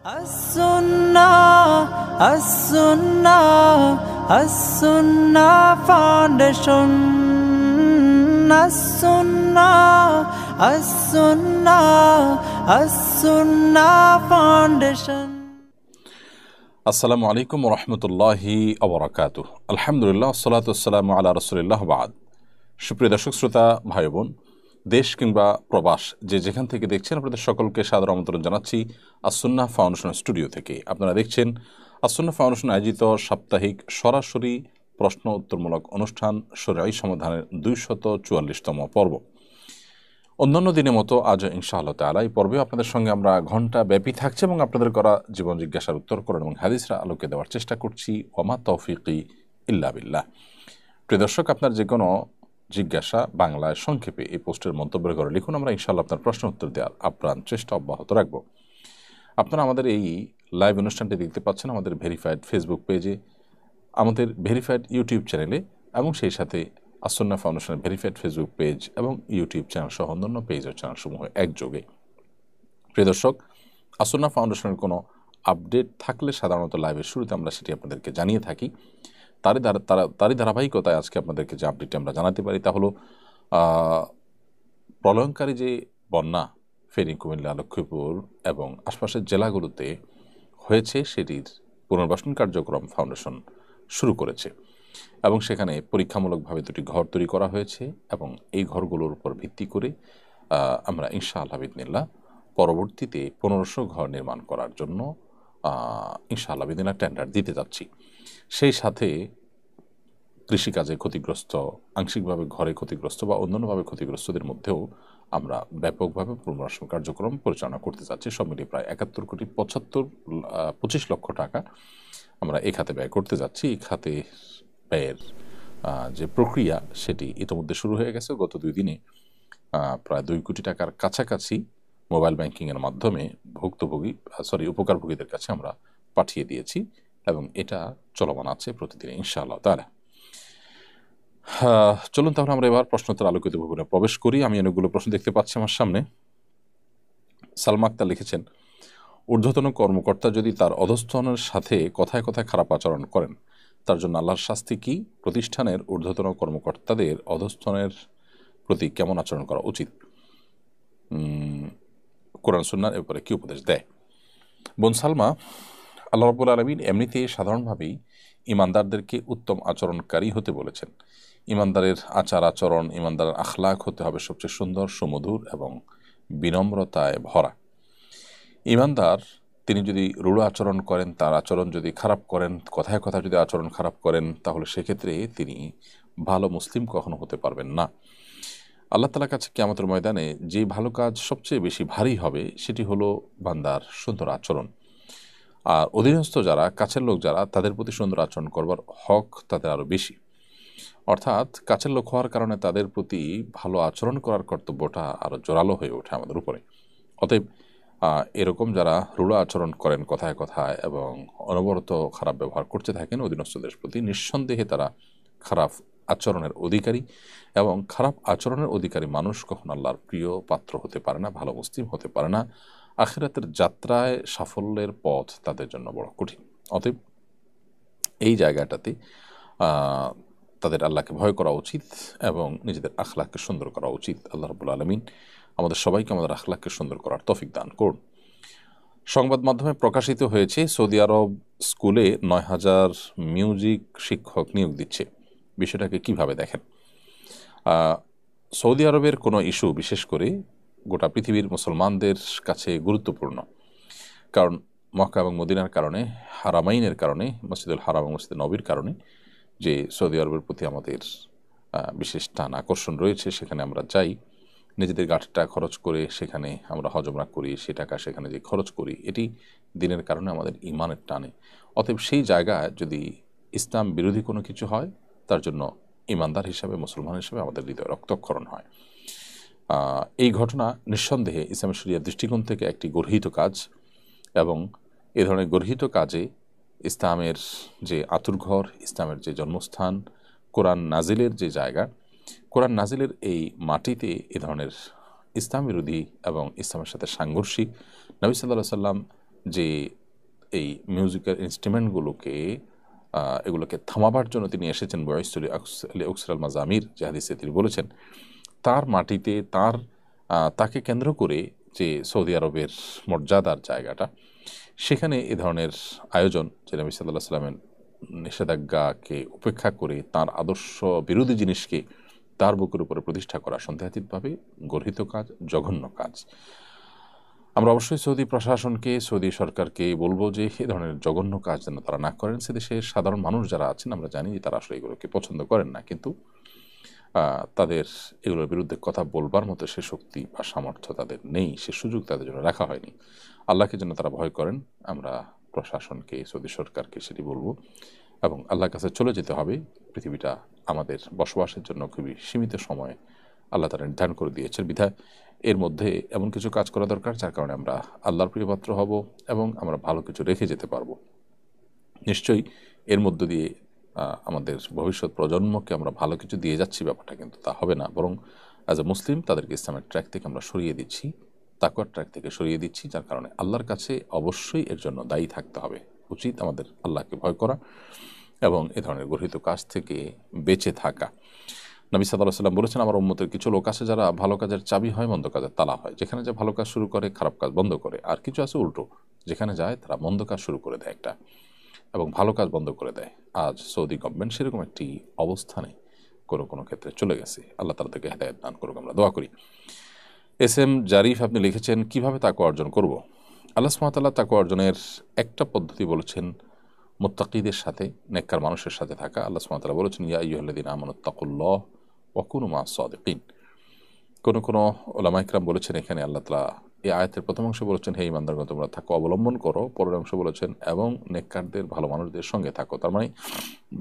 As-Sunnah Foundation. As-Sunnah Foundation. আসসালামু আলাইকুম ওয়া রাহমাতুল্লাহি ওয়া বারাকাতুহু। আলহামদুলিল্লাহ, আসসালাতু ওয়াসসালামু আলা রাসূলিল্লাহ, বাদ। সুপ্রিয় দর্শক শ্রোতা ভাই বোন, দেশ কিংবা প্রবাস যে যেখান থেকে দেখছেন, আপনাদের সকলকে সাদর আমন্ত্রণ জানাচ্ছি আস-সুন্নাহ ফাউন্ডেশন স্টুডিও থেকে। আপনারা দেখছেন আস-সুন্নাহ ফাউন্ডেশন আয়োজিত সাপ্তাহিক সরাসরি প্রশ্ন উত্তরমূলক অনুষ্ঠান শরীআই সমাধানের 244তম পর্ব। অন্যান্য দিনের মতো আজ ইনশাআল্লাহ তাআলা এই পর্বে আপনাদের সঙ্গে আমরা ঘণ্টা ব্যাপী থাকছি এবং আপনাদের করা জীবন জিজ্ঞাসার উত্তর করেন এবং হাদিসরা আলোকে দেওয়ার চেষ্টা করছি। ওমা তৌফিকি ইল্লা বিল্লাহ। প্রিয় দর্শক, আপনার যে কোনো জিজ্ঞাসা বাংলায় সংক্ষেপে এই পোস্টের মন্তব্যের ঘরে লিখুন। আমরা ইনশাআল্লাহ আপনার প্রশ্ন উত্তর দেওয়ার আপ্রাণ চেষ্টা অব্যাহত রাখব। আপনারা আমাদের এই লাইভ অনুষ্ঠানটি দেখতে পাচ্ছেন আমাদের ভেরিফাইড ফেসবুক পেজে, আমাদের ভেরিফাইড ইউটিউব চ্যানেলে এবং সেই সাথে আস-সুন্নাহ ফাউন্ডেশনের ভেরিফাইড ফেসবুক পেজ এবং ইউটিউব চ্যানেল সহ অন্যান্য পেজ ও চ্যানেলসমূহ একযোগে। প্রিয় দর্শক, আস-সুন্নাহ ফাউন্ডেশনের কোনো আপডেট থাকলে সাধারণত লাইভের শুরুতে আমরা সেটি আপনাদেরকে জানিয়ে থাকি। তারই ধারাবাহিকতায় আজকে আপনাদেরকে যে আপডেটটি আমরা জানাতে পারি তা হলো প্রলয়ঙ্কারী যে বন্যা ফেনী, কুমিল্লা, লক্ষ্মীপুর এবং আশপাশের জেলাগুলোতে হয়েছে সেটির পুনর্বাসন কার্যক্রম ফাউন্ডেশন শুরু করেছে এবং সেখানে পরীক্ষামূলকভাবে 2টি ঘর তৈরি করা হয়েছে এবং এই ঘরগুলোর উপর ভিত্তি করে আমরা ইনশাআল্লাহ বিদিনিল্লাহ পরবর্তীতে 1500 ঘর নির্মাণ করার জন্য ইনশাআল্লাহ বিদিনিল্লাহ টেন্ডার দিতে যাচ্ছি। সেই সাথে কৃষিকাজে ক্ষতিগ্রস্ত, আংশিকভাবে ঘরে ক্ষতিগ্রস্ত বা অন্যান্যভাবে ক্ষতিগ্রস্তদের মধ্যেও আমরা ব্যাপকভাবে পুনর্বাসন কার্যক্রম পরিচালনা করতে যাচ্ছি। সব মিলিয়ে প্রায় 25 লক্ষ টাকা আমরা এই খাতে ব্যয় করতে যাচ্ছি। এই খাতে ব্যয়ের যে প্রক্রিয়া সেটি ইতিমধ্যে শুরু হয়ে গেছে। গত 2 দিনে প্রায় 2 কোটি টাকার কাছাকাছি মোবাইল ব্যাংকিংয়ের মাধ্যমে উপকারভোগীদের কাছে আমরা পাঠিয়ে দিয়েছি এবং এটা চলমান আছে প্রতিদিন ইনশাআল্লাহ তাআলা। চলুন তাহলে আমরা এবার প্রশ্নোত্তর আলোকিত ভবনে প্রবেশ করি। আমি অনেকগুলো প্রশ্ন দেখতে পাচ্ছি আমার সামনে। সালমা আক্তার লিখেছেন, ঊর্ধ্বতন কর্মকর্তা যদি তার অধস্তনের সাথে কথায় কথায় খারাপ আচরণ করেন, তার জন্য আল্লাহর শাস্তি কি? প্রতিষ্ঠানের ঊর্ধ্বতন কর্মকর্তাদের অধস্তনের প্রতি কেমন আচরণ করা উচিত? কোরআন সুন্নাহর এর উপরে কি উপদেশ দেয়? বোন সালমা, আল্লাহ রাব্বুল আলামিন এমনিতেই সাধারণভাবেই ইমানদারদেরকে উত্তম আচরণকারী হতে বলেছেন। ইমানদারের আচার আচরণ, ইমানদারের আখলাক হতে হবে সবচেয়ে সুন্দর, সুমধুর এবং বিনম্রতায় ভরা। ইমানদার তিনি যদি রূঢ় আচরণ করেন, তার আচরণ যদি খারাপ করেন, কথায় কথায় যদি আচরণ খারাপ করেন, তাহলে সেক্ষেত্রে তিনি ভালো মুসলিম কখনো হতে পারবেন না। আল্লাহ তাআলার কাছে কিয়ামতের ময়দানে যে ভালো কাজ সবচেয়ে বেশি ভারী হবে সেটি হলো বান্দার সুন্দর আচরণ। আর অধীনস্থ যারা, কাছের লোক যারা, তাদের প্রতি সুন্দর আচরণ করবার হক তাদের আরও বেশি। অর্থাৎ কাছের লোক হওয়ার কারণে তাদের প্রতি ভালো আচরণ করার কর্তব্যটা আরও জোরালো হয়ে ওঠে আমাদের উপরে। অতএব এরকম যারা রূঢ় আচরণ করেন কথায় কথায় এবং অনবরত খারাপ ব্যবহার করতে থাকেন অধীনস্থদের প্রতি, নিঃসন্দেহে তারা খারাপ আচরণের অধিকারী এবং খারাপ আচরণের অধিকারী মানুষ কখন আল্লাহর প্রিয় পাত্র হতে পারে না, ভালো মুসলিম হতে পারে না। আখিরাতের যাত্রায় সাফল্যের পথ তাদের জন্য বড় কঠিন। অতএব এই জায়গাটাতে তাদের আল্লাহকে ভয় করা উচিত এবং নিজেদের আখলাককে সুন্দর করা উচিত। আল্লাহ রাব্বুল আলামিন আমাদের সবাইকে আমাদের আখলাককে সুন্দর করার তৌফিক দান করুন। সংবাদ মাধ্যমে প্রকাশিত হয়েছে সৌদি আরব স্কুলে 9000 মিউজিক শিক্ষক নিয়োগ দিচ্ছে। বিষয়টাকে কিভাবে দেখেন? সৌদি আরবের কোনো ইস্যু বিশেষ করে গোটা পৃথিবীর মুসলমানদের কাছে গুরুত্বপূর্ণ, কারণ মক্কা এবং মদিনার কারণে, হারামাইনের কারণে, মসজিদুল হারাম এবং মসজিদুল নবীর কারণে যে সৌদি আরবের প্রতি আমাদের বিশেষ টান আকর্ষণ রয়েছে। সেখানে আমরা যাই, নিজেদের টাকা খরচ করে সেখানে আমরা হজ উমরা করি, সে টাকা সেখানে যে খরচ করি, এটি দিনের কারণে আমাদের ঈমানের টানে। অতএব সেই জায়গায় যদি ইসলাম বিরোধী কোনো কিছু হয়, তার জন্য ঈমানদার হিসাবে, মুসলমান হিসাবে আমাদের হৃদয় রক্তক্ষরণ হয়। এই ঘটনা নিঃসন্দেহে ইসলামী শরিয়ার দৃষ্টিকোণ থেকে একটি গর্হিত কাজ এবং এ ধরনের গর্হিত কাজে ইসলামের যে আতুরঘর, ইসলামের যে জন্মস্থান, কোরআন নাজিলের যে জায়গা, কোরআন নাজিলের এই মাটিতে এ ধরনের ইসলাম বিরোধী এবং ইসলামের সাথে সাংঘর্ষিক, নবী সাল্লাল্লাহু আলাইহি সাল্লাম যে এই মিউজিক্যাল ইনস্ট্রুমেন্টগুলোকে এগুলোকে থামাবার জন্য তিনি এসেছেন বয়সলি আকসরাল মাজামির যে হাদিসে তিনি বলেছেন, তার মাটিতে তাকে কেন্দ্র করে যে সৌদি আরবের মর্যাদার জায়গাটা, সেখানে এ ধরনের আয়োজন যে নবী সাল্লাল্লাহু আলাইহি ওয়াসাল্লামের নিষেধাজ্ঞাকে উপেক্ষা করে তার আদর্শ বিরোধী জিনিসকে তার বুকের উপরে প্রতিষ্ঠা করা সন্দেহাতীতভাবে গর্হিত কাজ, জঘন্য কাজ। আমরা অবশ্যই সৌদি প্রশাসনকে, সৌদি সরকারকে বলবো যে এ ধরনের জঘন্য কাজ যেন তারা না করেন। সে দেশের সাধারণ মানুষ যারা আছেন আমরা জানি যে তারা আসলে এগুলোকে পছন্দ করেন না, কিন্তু তাদের এগুলোর বিরুদ্ধে কথা বলবার মতো সে শক্তি বা সামর্থ্য তাদের নেই, সে সুযোগ তাদের জন্য রাখা হয়নি। আল্লাহকে যেন তারা ভয় করেন, আমরা প্রশাসনকে, সৌদি সরকারকে সেটি বলবো। এবং আল্লাহর কাছে চলে যেতে হবে। পৃথিবীটা আমাদের বসবাসের জন্য খুবই সীমিত সময় আল্লাহ তারা নির্ধারণ করে দিয়েছেন, বিধায় এর মধ্যে এমন কিছু কাজ করা দরকার যার কারণে আমরা আল্লাহর প্রিয়পাত্র হব এবং আমরা ভালো কিছু রেখে যেতে পারবো। নিশ্চয়ই এর মধ্য দিয়ে আমাদের ভবিষ্যৎ প্রজন্মকে আমরা ভালো কিছু দিয়ে যাচ্ছি, ব্যাপারটা কিন্তু তা হবে না, বরং অ্যাজ এ মুসলিম তাদেরকে ইসলামের ট্র্যাক থেকে আমরা সরিয়ে দিচ্ছি, তাকওয়ার ট্র্যাক থেকে সরিয়ে দিচ্ছি, যার কারণে আল্লাহর কাছে অবশ্যই এর জন্য দায়ী থাকতে হবে। উচিত আমাদের আল্লাহকে ভয় করা এবং এ ধরনের গর্হিত কাজ থেকে বেঁচে থাকা। নবী সাল্লাল্লাহু আলাইহি ওয়াসাল্লাম বলেছেন, আমার উম্মতের কিছু লোক আছে যারা ভালো কাজের চাবি হয়, মন্দ কাজের তালা হয়। যেখানে যে ভালো কাজ শুরু করে খারাপ কাজ বন্ধ করে, আর কিছু আছে উল্টো, যেখানে যায় তারা মন্দ কাজ শুরু করে দেয় একটা এবং ভালো কাজ বন্ধ করে দেয়। আজ সৌদি গভর্নমেন্ট সেরকম একটি অবস্থানে কোনো কোনো ক্ষেত্রে চলে গেছে। আল্লাহ তাআলা তাকে হেদায়েত দান করুক, আমরা দোয়া করি। এস এম জারিফ আপনি লিখেছেন, কিভাবে তাকওয়া অর্জন করব? আল্লাহ সুবহানাহু ওয়া তাআলা তাকওয়া অর্জনের একটা পদ্ধতি বলেছেন, মুত্তাকিদের সাথে, নেককার মানুষের সাথে থাকা। আল্লাহ সুবহানাহু ওয়া তাআলা বলেছেন, ইয়া আইয়ুহাল্লাযীনা আমানুত্তাকুল্লাহ ওয়া কুনু মা'আস সাদিকিন। কোনো উলামায়ে কেরাম বলেছেন এখানে আল্লাহ তাআলা এই আয়াতের প্রথম অংশে বলেছেন, হে ঈমানদারগণ তোমরা তাকওয়া অবলম্বন করো। পরের অংশ বলেছেন, এবং নেককারদের, ভালো মানুষদের সঙ্গে থাকো। তার মানে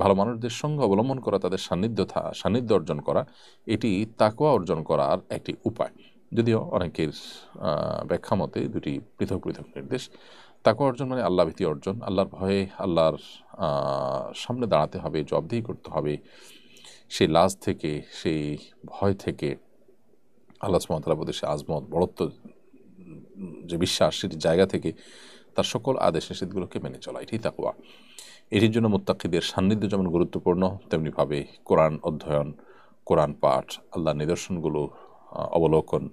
ভালো মানুষদের সঙ্গে অবলম্বন করা, তাদের সান্নিধ্য অর্জন করা, এটি তাকওয়া অর্জন করার একটি উপায়। যদিও অনেকের ব্যাখ্যা মতে দুটি পৃথক পৃথক নির্দেশ। তাকওয়া অর্জন মানে আল্লাহ ভীতি অর্জন, আল্লাহর ভয়ে আল্লাহর সামনে দাঁড়াতে হবে, জবাবদিহি করতে হবে, সেই লাজ থেকে, সেই ভয় থেকে, আল্লাহ সুবহানাহু ওয়া তাআলার প্রতি সে আজমত, বড়ত্ব যে বিশ্বাস, সেটির জায়গা থেকে তার সকল আদেশ নিষেধগুলোকে মেনে চলা, এটি তাকওয়া। এটির জন্য মুত্তাকিদের সান্নিধ্য যেমন গুরুত্বপূর্ণ, তেমনিভাবে কোরআন অধ্যয়ন, কোরআন পাঠ, আল্লাহর নিদর্শনগুলো অবলোকন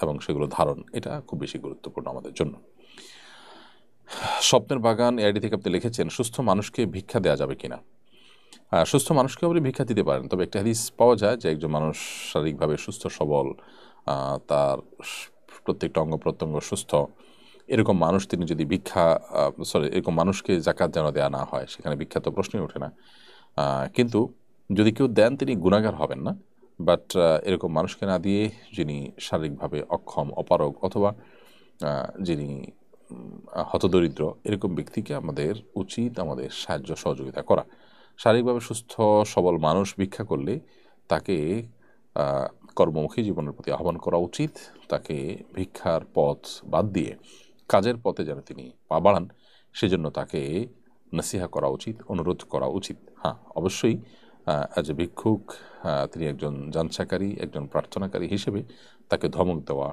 এবং সেগুলো ধারণ, এটা খুব বেশি গুরুত্বপূর্ণ আমাদের জন্য। স্বপ্নের বাগান এআইডি থেকে আপনি লিখেছেন, সুস্থ মানুষকে ভিক্ষা দেওয়া যাবে কিনা? সুস্থ মানুষকে আপনি ভিক্ষা দিতে পারেন, তবে একটা হাদিস পাওয়া যায় যে একজন মানুষ শারীরিকভাবে সুস্থ সবল, তার প্রত্যেকটা অঙ্গ প্রত্যঙ্গ সুস্থ, এরকম মানুষ তিনি যদি এরকম মানুষকে যাকাত যেন দেওয়া না হয়, সেখানে ভিক্ষা তো প্রশ্নই ওঠে না। কিন্তু যদি কেউ দেন তিনি গুনাহগার হবেন না, বাট এরকম মানুষকে না দিয়ে যিনি শারীরিকভাবে অক্ষম, অপারগ, অথবা যিনি হতদরিদ্র, এরকম ব্যক্তিকে আমাদের উচিত আমাদের সাহায্য সহযোগিতা করা। শারীরিকভাবে সুস্থ সবল মানুষ ভিক্ষা করলে তাকে কর্মমুখী জীবনের প্রতি আহ্বান করা উচিত। তাকে ভিক্ষার পথ বাদ দিয়ে কাজের পথে যেন তিনি পা বাড়ান, সেজন্য তাকে নসিহা করা উচিত, অনুরোধ করা উচিত। হ্যাঁ, অবশ্যই অ্যাজ এ ভিক্ষুক তিনি একজন যাঞ্চাকারী, একজন প্রার্থনাকারী হিসেবে তাকে ধমক দেওয়া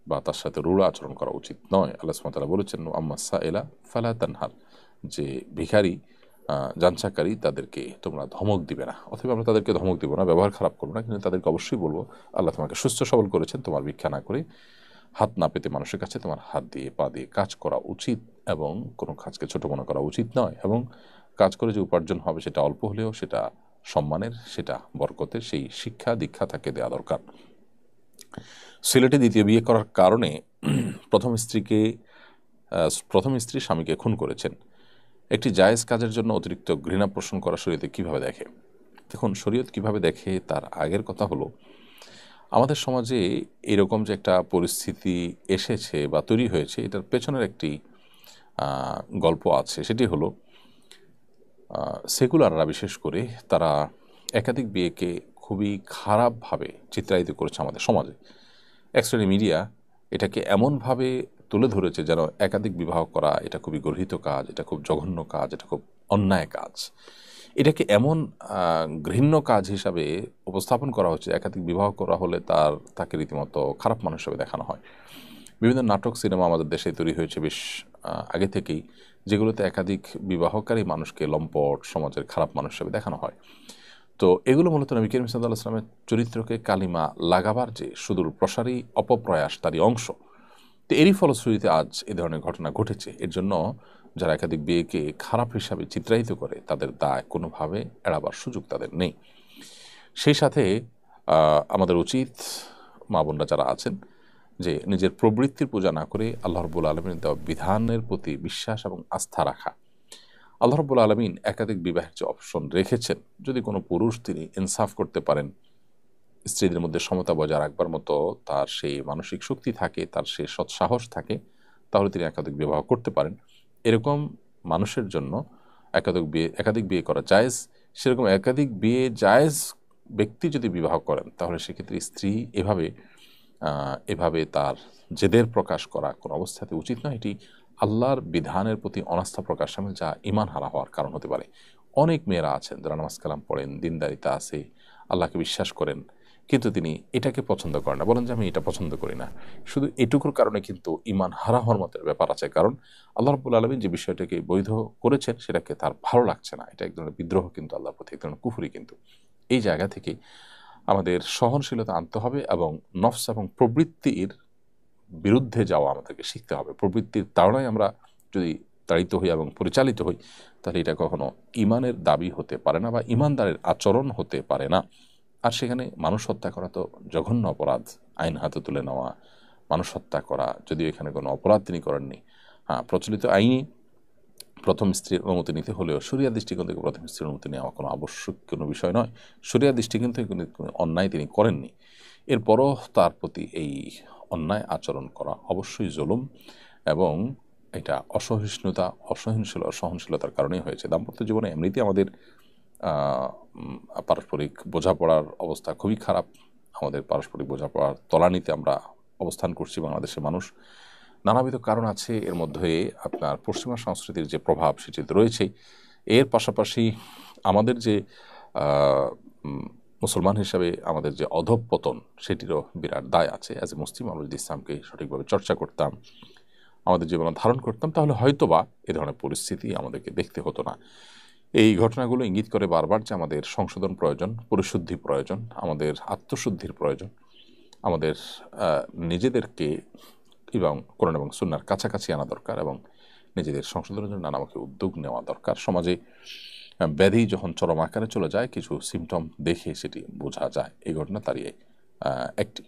বা তার সাথে রূঢ় আচরণ করা উচিত নয়। আল্লাহ সুবহানাহু ওয়া তাআলা বলেছেন, আম্মা সাইলা ফালা তানহার, যে ভিখারি, যাঞ্চাকারী, তাদেরকে তোমরা ধমক দিবে না। অথবা আমরা তাদেরকে ধমক দিব না, ব্যবহার খারাপ করবো না, কিন্তু তাদেরকে অবশ্যই বলবো, আল্লাহ তোমাকে সুস্থ সবল করেছেন, তোমার ভিক্ষা না করে, হাত না পেতে মানুষের কাছে তোমার হাত দিয়ে, পা দিয়ে কাজ করা উচিত, এবং কোনো কাজকে ছোট মনে করা উচিত নয়। এবং কাজ করে যে উপার্জন হবে সেটা অল্প হলেও সেটা সম্মানের, সেটা বরকতের, সেই শিক্ষা দীক্ষা তাকে দেওয়া দরকার। সিলেটে দ্বিতীয় বিয়ে করার কারণে প্রথম স্ত্রী স্বামীকে খুন করেছেন। একটি জায়েজ কাজের জন্য অতিরিক্ত ঘৃণা পোষণ করা শরীয়তে কিভাবে দেখে? দেখুন, শরীয়ত কিভাবে দেখে তার আগের কথা হলো, আমাদের সমাজে এরকম যে একটা পরিস্থিতি এসেছে বা তৈরি হয়েছে, এটার পেছনের একটি গল্প আছে। সেটি হলো, সেকুলাররা বিশেষ করে তারা একাধিক বিয়েকে খুবই খারাপভাবে চিত্রায়িত করেছে আমাদের সমাজে। এক শ্রেণী মিডিয়া এটাকে এমনভাবে তুলে ধরেছে যেন একাধিক বিবাহ করা এটা খুবই গর্হিত কাজ, এটা খুব জঘন্য কাজ, এটা খুব অন্যায় কাজ। এটাকে এমন ঘৃণ্য কাজ হিসাবে উপস্থাপন করা হচ্ছে, একাধিক বিবাহ করা হলে তাকে রীতিমতো খারাপ মানুষ হিসেবে দেখানো হয়। বিভিন্ন নাটক সিনেমা আমাদের দেশে তৈরি হয়েছে বেশ আগে থেকেই, যেগুলোতে একাধিক বিবাহকারী মানুষকে লম্পট, সমাজের খারাপ মানুষ হিসেবে দেখানো হয়। তো এগুলো মূলত নবী করিম সাল্লাল্লাহু আলাইহি ওয়াসাল্লামের চরিত্রকে কালিমা লাগাবার যে সুদূর প্রসারী অপপ্রয়াস, তারই অংশ। তো এরই ফলশ্রুতিতে আজ এ ধরনের ঘটনা ঘটেছে। এর জন্য যারা একাধিক বিয়েকে খারাপ হিসাবে চিত্রায়িত করে, তাদের দায় কোনোভাবে এড়াবার সুযোগ তাদের নেই। সেই সাথে আমাদের উচিত, মা বোনরা যারা আছেন, যে নিজের প্রবৃত্তির পূজা না করে আল্লাহ রাব্বুল আলামিনের দেওয়া বিধানের প্রতি বিশ্বাস এবং আস্থা রাখা। আল্লাহ রাব্বুল আলামিন একাধিক বিবাহের যে অপশন রেখেছেন, যদি কোনো পুরুষ তিনি ইনসাফ করতে পারেন, স্ত্রীদের মধ্যে সমতা বজায় রাখবার মতো তার সেই মানসিক শক্তি থাকে, তার সেই সৎসাহস থাকে, তাহলে তিনি একাধিক বিবাহ করতে পারেন। এরকম মানুষের জন্য একাধিক বিয়ে করা জায়েজ। সেরকম একাধিক বিয়ে জায়েজ ব্যক্তি যদি বিবাহ করেন, তাহলে সেক্ষেত্রে স্ত্রী এভাবে তার জেদের প্রকাশ করা কোনো অবস্থাতে উচিত নয়। এটি আল্লাহর বিধানের প্রতি অনাস্থা প্রকাশ সামিল, যা ঈমান হারা হওয়ার কারণ হতে পারে। অনেক মেয়েরা আছেন যারা নামাজ কালাম পড়েন, দিনদারিতা আছে, আল্লাহকে বিশ্বাস করেন, কিন্তু তিনি এটাকে পছন্দ করেন না, বলেন যে আমি এটা পছন্দ করি না। শুধু এটুকুর কারণে কিন্তু ঈমান হারা হওয়ার মতো ব্যাপার আছে, কারণ আল্লাহ রাব্বুল আলামিন যে বিষয়টাকে বৈধ করেছেন সেটাকে তার ভালো লাগছে না। এটা এক ধরনের বিদ্রোহ, কিন্তু আল্লাহর প্রতি এক ধরনের কুফরি। কিন্তু এই জায়গা থেকে আমাদের সহনশীলতা আনতে হবে এবং নফস এবং প্রবৃত্তির বিরুদ্ধে যাওয়া আমাদেরকে শিখতে হবে। প্রবৃত্তির তাড়নায় আমরা যদি তাড়িত হই এবং পরিচালিত হই, তাহলে এটা কখনো ঈমানের দাবি হতে পারে না বা ঈমানদারের আচরণ হতে পারে না। আর সেখানে মানুষ হত্যা করা তো জঘন্য অপরাধ। আইন হাতে তুলে নেওয়া, মানুষ হত্যা করা, যদিও এখানে কোনো অপরাধ তিনি করেননি। হ্যাঁ, প্রচলিত আইনে প্রথম স্ত্রীর অনুমতি নিতে হলেও শরিয়া দৃষ্টিকোণ থেকে প্রথম স্ত্রীর অনুমতি নেওয়া কোনো আবশ্যক কোনো বিষয় নয়। শরিয়া দৃষ্টিকোণ থেকে কোনো অন্যায় তিনি করেননি। এরপরও তার প্রতি এই অন্যায় আচরণ করা অবশ্যই জুলুম, এবং এটা সহনশীলতার কারণেই হয়েছে। দাম্পত্য জীবনে এমনিতে আমাদের পারস্পরিক বোঝাপড়ার অবস্থা খুবই খারাপ। আমাদের পারস্পরিক বোঝাপড়ার তলানিতে আমরা অবস্থান করছি। বাংলাদেশের মানুষ নানাবিধ কারণ আছে, এর মধ্যে আপনার পশ্চিমা সংস্কৃতির যে প্রভাব সেটি রয়েছে। এর পাশাপাশি আমাদের যে মুসলমান হিসাবে আমাদের যে অধঃপতন, সেটিরও বিরাট দায় আছে। অ্যাজ এ মুসলিম আমরা যদি ইসলামকে সঠিকভাবে চর্চা করতাম, আমাদের জীবনে ধারণ করতাম, তাহলে হয়তোবা এ ধরনের পরিস্থিতি আমাদেরকে দেখতে হতো না। এই ঘটনাগুলো ইঙ্গিত করে বারবার যে আমাদের সংশোধন প্রয়োজন, পরিশুদ্ধি প্রয়োজন, আমাদের আত্মশুদ্ধির প্রয়োজন, আমাদের নিজেদেরকে এবং কোরআন এবং সুন্নাহর কাছাকাছি আনা দরকার, এবং নিজেদের সংশোধনের জন্য নানামুখী উদ্যোগ নেওয়া দরকার। সমাজে ব্যাধি যখন চরম আকারে চলে যায়, কিছু সিমটম দেখে সেটি বোঝা যায়। এই ঘটনা তারই একটি।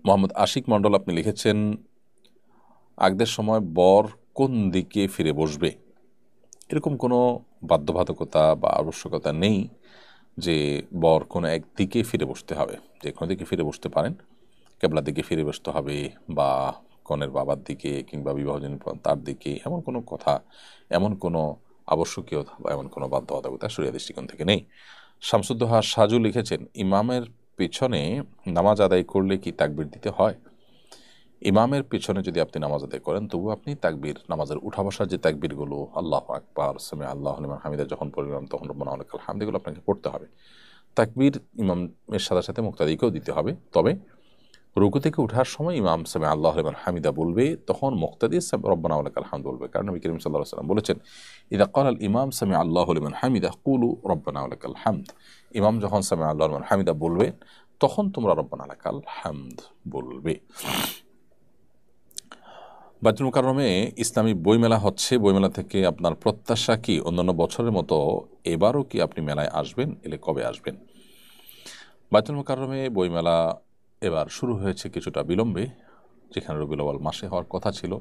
মোহাম্মদ আশিক মণ্ডল আপনি লিখেছেন, আগদের সময় বর কোন দিকে ফিরে বসবে এরকম কোনো বাধ্যবাধকতা বা আবশ্যকতা নেই যে বর কোনো একদিকে ফিরে বসতে হবে। যে কোনো দিকে ফিরে বসতে পারেন, কেবলার দিকে ফিরে বসতে হবে বা কনের বাবার দিকে কিংবা বিবাহজনী তার দিকে, এমন কোনো কথা, এমন কোনো আবশ্যকীয়তা বা এমন কোনো বাধ্যবাধকতা শরিয়া দৃষ্টিকোণ থেকে নেই। শামসুদ্দোহা সাজু লিখেছেন, ইমামের পেছনে নামাজ আদায় করলে কি তাকবীর দিতে হয়? ইমামের পেছনে যদি আপনি নামাজ আদায় করেন, তবু আপনি তাকবীর, নামাজের উঠা বসার যে তাকবীরগুলো, আল্লাহু আকবার, সামিআ আল্লাহু লিমান হামিদা যখন পড়লাম তখন রব্বানা ওয়া লাকাল হামদ, এগুলো আপনাকে পড়তে হবে। তাকবীর ইমামের সাথে সাথে মুক্তাদিকেও দিতে হবে। তবে রুকু থেকে ওঠার সময় ইমাম সামিআ আল্লাহু লিমান হামিদা বলবে, তখন মুক্তাদি রব্বানা ওয়া লাকাল হামদ বলবে। কারণ নবী করিম সাল্লাল্লাহু আলাইহি ওয়াসাল্লাম বলেছেন, ইযা ক্বালা আল ইমাম সামিআ আল্লাহু লিমান হামিদা কুলু রব্বানা ওয়া লাকাল হামদ। ইমাম যখন সামিআ আল্লাহু লিমান হামিদা বলবে, তখন তোমরা রব্বানা লাকাল হামদ বলবে। বাইতুল মুকাররমে ইসলামী বইমেলা হচ্ছে। বইমেলা থেকে আপনার প্রত্যাশা কি? অন্যান্য বছরের মতো এবারও কি আপনি মেলায় আসবেন? এলে কবে আসবেন? বাইতুল মুকাররমে বইমেলা এবার শুরু হয়েছে কিছুটা বিলম্বে, যেখানে রবিউল আউয়াল মাসে হওয়ার কথা ছিল।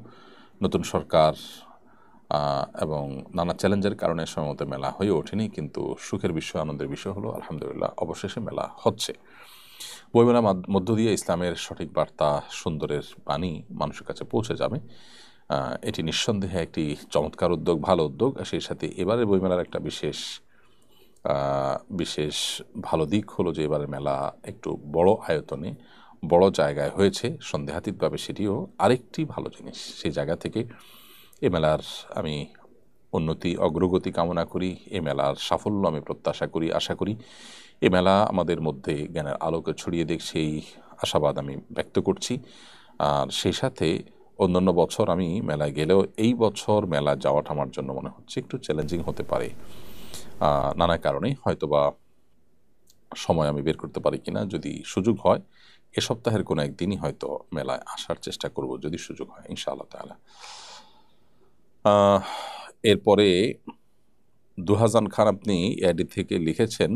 নতুন সরকার এবং নানা চ্যালেঞ্জের কারণে সময়মতো মেলা হয়ে ওঠেনি, কিন্তু সুখের বিষয়, আনন্দের বিষয় হলো আলহামদুলিল্লাহ অবশেষে মেলা হচ্ছে। বইমেলার মধ্য দিয়ে ইসলামের সঠিক বার্তা, সুন্দরের বাণী মানুষের কাছে পৌঁছে যাবে। এটি নিঃসন্দেহে একটি চমৎকার উদ্যোগ, ভালো উদ্যোগ। সেই সাথে এবারের বইমেলার একটা বিশেষ ভালো দিক হলো যে এবারের মেলা একটু বড় আয়তনে, বড় জায়গায় হয়েছে। সন্দেহাতীতভাবে সেটিও আরেকটি ভালো জিনিস। সেই জায়গা থেকে এ মেলার আমি উন্নতি, অগ্রগতি কামনা করি। এ মেলার সাফল্য আমি প্রত্যাশা করি, আশা করি। এ মেলা আমাদের মধ্যে জ্ঞানের আলোকে ছড়িয়ে দিক, সেই আশাবাদ আমি ব্যক্ত করছি। আর সেই সাথে অন্যান্য বছর আমি মেলায় গেলেও এই বছর মেলা যাওয়াটা আমার জন্য মনে হচ্ছে একটু চ্যালেঞ্জিং হতে পারে, নানা কারণে। হয়তোবা সময় আমি বের করতে পারি কিনা, যদি সুযোগ হয় এ সপ্তাহের কোনো একদিনই হয়তো মেলায় আসার চেষ্টা করব, যদি সুযোগ হয় ইনশাআল্লাহ তাআলা। এরপরে দুহাজান খান আপনি এডি থেকে লিখেছেন,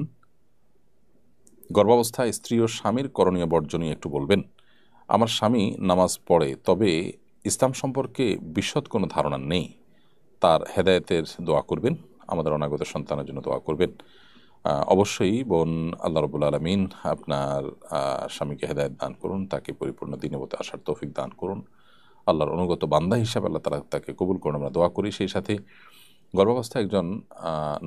গর্ভাবস্থায় স্ত্রী ও স্বামীর করণীয় বর্জনীয় একটু বলবেন। আমার স্বামী নামাজ পড়ে, তবে ইসলাম সম্পর্কে বিশদ কোনো ধারণা নেই। তার হেদায়েতের দোয়া করবেন, আমাদের অনাগত সন্তানের জন্য দোয়া করবেন। অবশ্যই বোন, আল্লাহ রাব্বুল আলামিন আপনার স্বামীকে হেদায়েত দান করুন, তাকে পরিপূর্ণ দ্বীনের পথে আসার তৌফিক দান করুন। আল্লাহর অনুগত বান্দা হিসাবে আল্লাহ তাআলা তাকে কবুল করুন, আমরা দোয়া করি। সেই সাথে গর্ভাবস্থায় একজন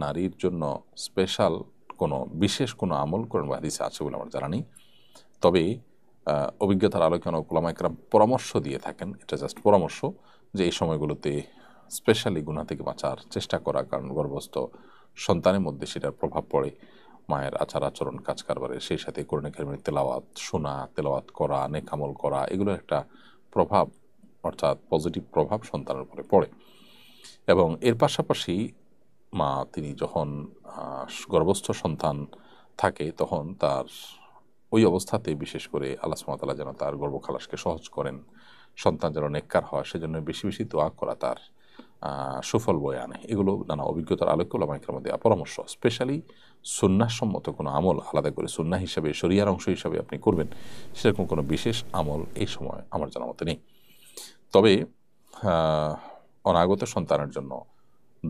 নারীর জন্য স্পেশাল কোনো বিশেষ কোনো আমল কোরআন বা হাদিসে আছে বলে আমার জানা নেই। তবে অভিজ্ঞতার আলোকে অনেক উলামা ইকরাম পরামর্শ দিয়ে থাকেন, এটা জাস্ট পরামর্শ, যে এই সময়গুলোতে স্পেশালি গুনাহ থেকে বাঁচার চেষ্টা করা, কারণ গর্ভস্থ সন্তানের মধ্যে সেটার প্রভাব পড়ে মায়ের আচার আচরণ, কাজ কারবারের। সেই সাথে কোরআন কারীমের তেলাওয়াত শোনা, তেলাওয়াত করা, নেক আমল করা, এগুলোর একটা প্রভাব, অর্থাৎ পজিটিভ প্রভাব সন্তানের উপরে পড়ে। এবং এর পাশাপাশি মা তিনি যখন গর্ভস্থ সন্তান থাকে তখন তার ওই অবস্থাতে বিশেষ করে আল্লাহ সুবহানাহু ওয়া তাআলা যেন তার গর্ভখালাসকে সহজ করেন, সন্তান যেন নেককার হয়, সেজন্য বেশি বেশি দোয়া করা তার সুফল বয়ে আনে। এগুলো নানা অভিজ্ঞতার আলোকে উলামা ইকরামের দেওয়া পরামর্শ। স্পেশালি সুন্নাহসম্মত কোনো আমল আলাদা করে সুন্নাহ হিসাবে, শরিয়ার অংশ হিসাবে আপনি করবেন, সেরকম কোনো বিশেষ আমল এই সময় আমার জানা মতে নেই। তবে অনাগত সন্তানের জন্য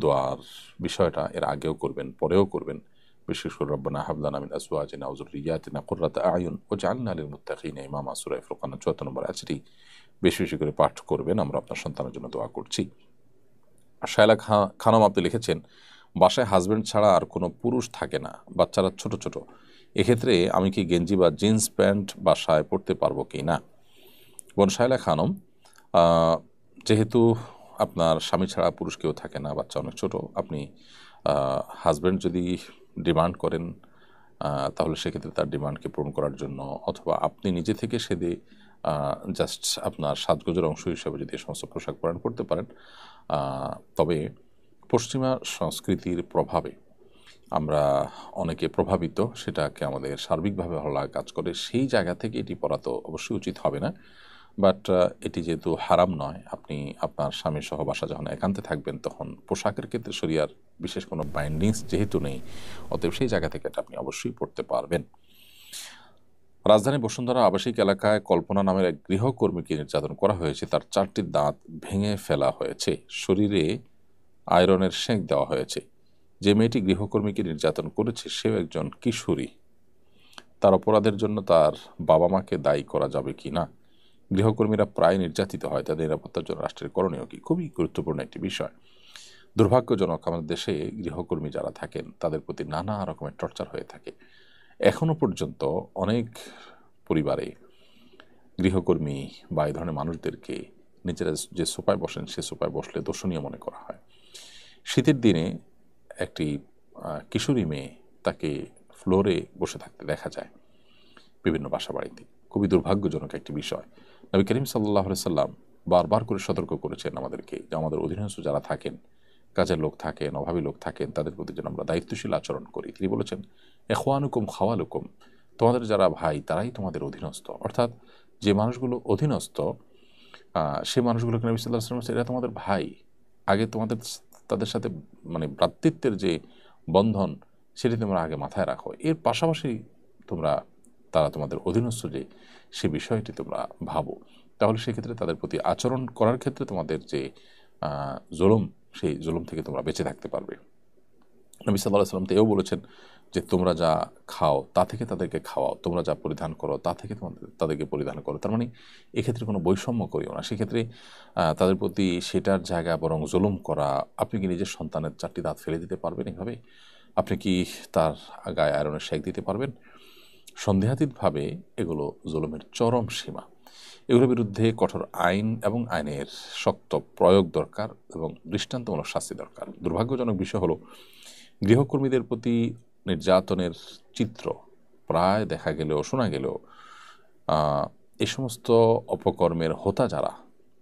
দোয়ার বিষয়টা এর আগেও করবেন, পরেও করবেন। বিশেষ করে রব্বানা হাব লানা মিন আজওয়াজিনা ওয়া যুররিয়াতিনা কুররাতা আয়ুন ওয়াজআলনা লিল মুত্তাকিনা ইমামা, সূরা ফুরকান ৭৪ নম্বর আয়াতটি বেশি বেশি করে পাঠ করবেন। আমরা আপনার সন্তানের জন্য দোয়া করছি। শায়লা খানম আপনি লিখেছেন, বাসায় হাজব্যান্ড ছাড়া আর কোনো পুরুষ থাকে না, বাচ্চারা ছোট ছোট, এক্ষেত্রে আমি কি গেঞ্জি বা জিন্স প্যান্ট বাসায় পরতে পারবো কি না? বোন শায়লা খানম, যেহেতু আপনার স্বামী ছাড়া পুরুষ কেউ থাকে না, বাচ্চা অনেক ছোট, আপনি হাজব্যান্ড যদি ডিমান্ড করেন তাহলে সেক্ষেত্রে তার ডিমান্ডকে পূরণ করার জন্য, অথবা আপনি নিজে থেকে সেদে জাস্ট আপনার সাজগোজের অংশ হিসেবে যদি এই সমস্ত পোশাক পরিধান করতে পারেন। তবে পশ্চিমা সংস্কৃতির প্রভাবে আমরা অনেকে প্রভাবিত, সেটাকে আমাদের সার্বিকভাবে ভালো লাগা কাজ করে, সেই জায়গা থেকে এটি পরা তো অবশ্যই উচিত হবে না। বাট এটি যেহেতু হারাম নয়, আপনি আপনার স্বামী সহ বাসা যখন একান্তে থাকবেন তখন পোশাকের ক্ষেত্রে শরিয়ার বিশেষ কোনো বাইন্ডিংস যেহেতু নেই, অতএব সেই জায়গা থেকে এটা আপনি অবশ্যই পড়তে পারবেন। রাজধানী বসুন্ধরা আবাসিক এলাকায় কল্পনা নামের এক গৃহকর্মীকে নির্যাতন করা হয়েছে, তার 4টি দাঁত ভেঙে ফেলা হয়েছে, শরীরে আয়রনের সেঁক দেওয়া হয়েছে। যে মেয়েটি গৃহকর্মীকে নির্যাতন করেছে সেও একজন কিশোরী, তার অপরাধের জন্য তার বাবা মাকে দায়ী করা যাবে কি না? গৃহকর্মীরা প্রায় নির্যাতিত হয়, তাদের নিরাপত্তার জন্য রাষ্ট্রের করণীয় কি? খুবই গুরুত্বপূর্ণ একটি বিষয়। দুর্ভাগ্যজনক, আমাদের দেশে গৃহকর্মী যারা থাকেন তাদের প্রতি নানা রকমের টর্চার হয়ে থাকে। এখনও পর্যন্ত অনেক পরিবারে গৃহকর্মী বা এই ধরনের মানুষদেরকে নিজেরা যে সোফায় বসেন সে সোফায় বসলে দর্শনীয় মনে করা হয়। শীতের দিনে একটি কিশোরী মেয়ে, তাকে ফ্লোরে বসে থাকতে দেখা যায় বিভিন্ন বাসা বাড়িতে। খুবই দুর্ভাগ্যজনক একটি বিষয়। নবী করিম সাল্লাল্লাহু আলাইহি সাল্লাম বারবার করে সতর্ক করেছেন আমাদেরকে যে আমাদের অধীনস্থ যারা থাকেন, কাজের লোক থাকেন, অভাবী লোক থাকেন, তাদের প্রতি যেন আমরা দায়িত্বশীল আচরণ করি। তিনি বলেছেন, ইখওয়ানুকুম খাওয়ালুকুম, তোমাদের যারা ভাই তারাই তোমাদের অধীনস্থ। অর্থাৎ যে মানুষগুলো অধীনস্থ সে মানুষগুলোকে নবী সাল্লাল্লাহু আলাইহি ওয়াসাল্লাম, এরা তোমাদের ভাই। আগে তোমাদের তাদের সাথে মানে ভ্রাতৃত্বের যে বন্ধন সেটি তোমরা আগে মাথায় রাখো, এর পাশাপাশি তোমরা তারা তোমাদের অধীনস্থ যে সে বিষয়টি তোমরা ভাবো। তাহলে সেক্ষেত্রে তাদের প্রতি আচরণ করার ক্ষেত্রে তোমাদের যে জুলুম, সেই জুলুম থেকে তোমরা বেঁচে থাকতে পারবে। নবী সাল্লাল্লাহু আলাইহি ওয়াসাল্লাম তো এও বলেছেন যে তোমরা যা খাও তা থেকে তাদেরকে খাওয়াও, তোমরা যা পরিধান করো তা থেকে তাদেরকে পরিধান করো। তার মানে এক্ষেত্রে কোনো বৈষম্য করিও না। সেক্ষেত্রে তাদের প্রতি সেটার জায়গা বরং জুলুম করা। আপনি কি নিজের সন্তানের 4টি দাঁত ফেলে দিতে পারবেন এভাবে? আপনি কি তার গায়ে আয়রনের সেঁক দিতে পারবেন? সন্দেহাতীতভাবে এগুলো জুলুমের চরম সীমা। এগুলোর বিরুদ্ধে কঠোর আইন এবং আইনের শক্ত প্রয়োগ দরকার এবং দৃষ্টান্তমূলক শাস্তি দরকার। দুর্ভাগ্যজনক বিষয় হলো, গৃহকর্মীদের প্রতি নির্যাতনের চিত্র প্রায় দেখা গেলেও শোনা গেলেও এই সমস্ত অপকর্মের হোতা যারা,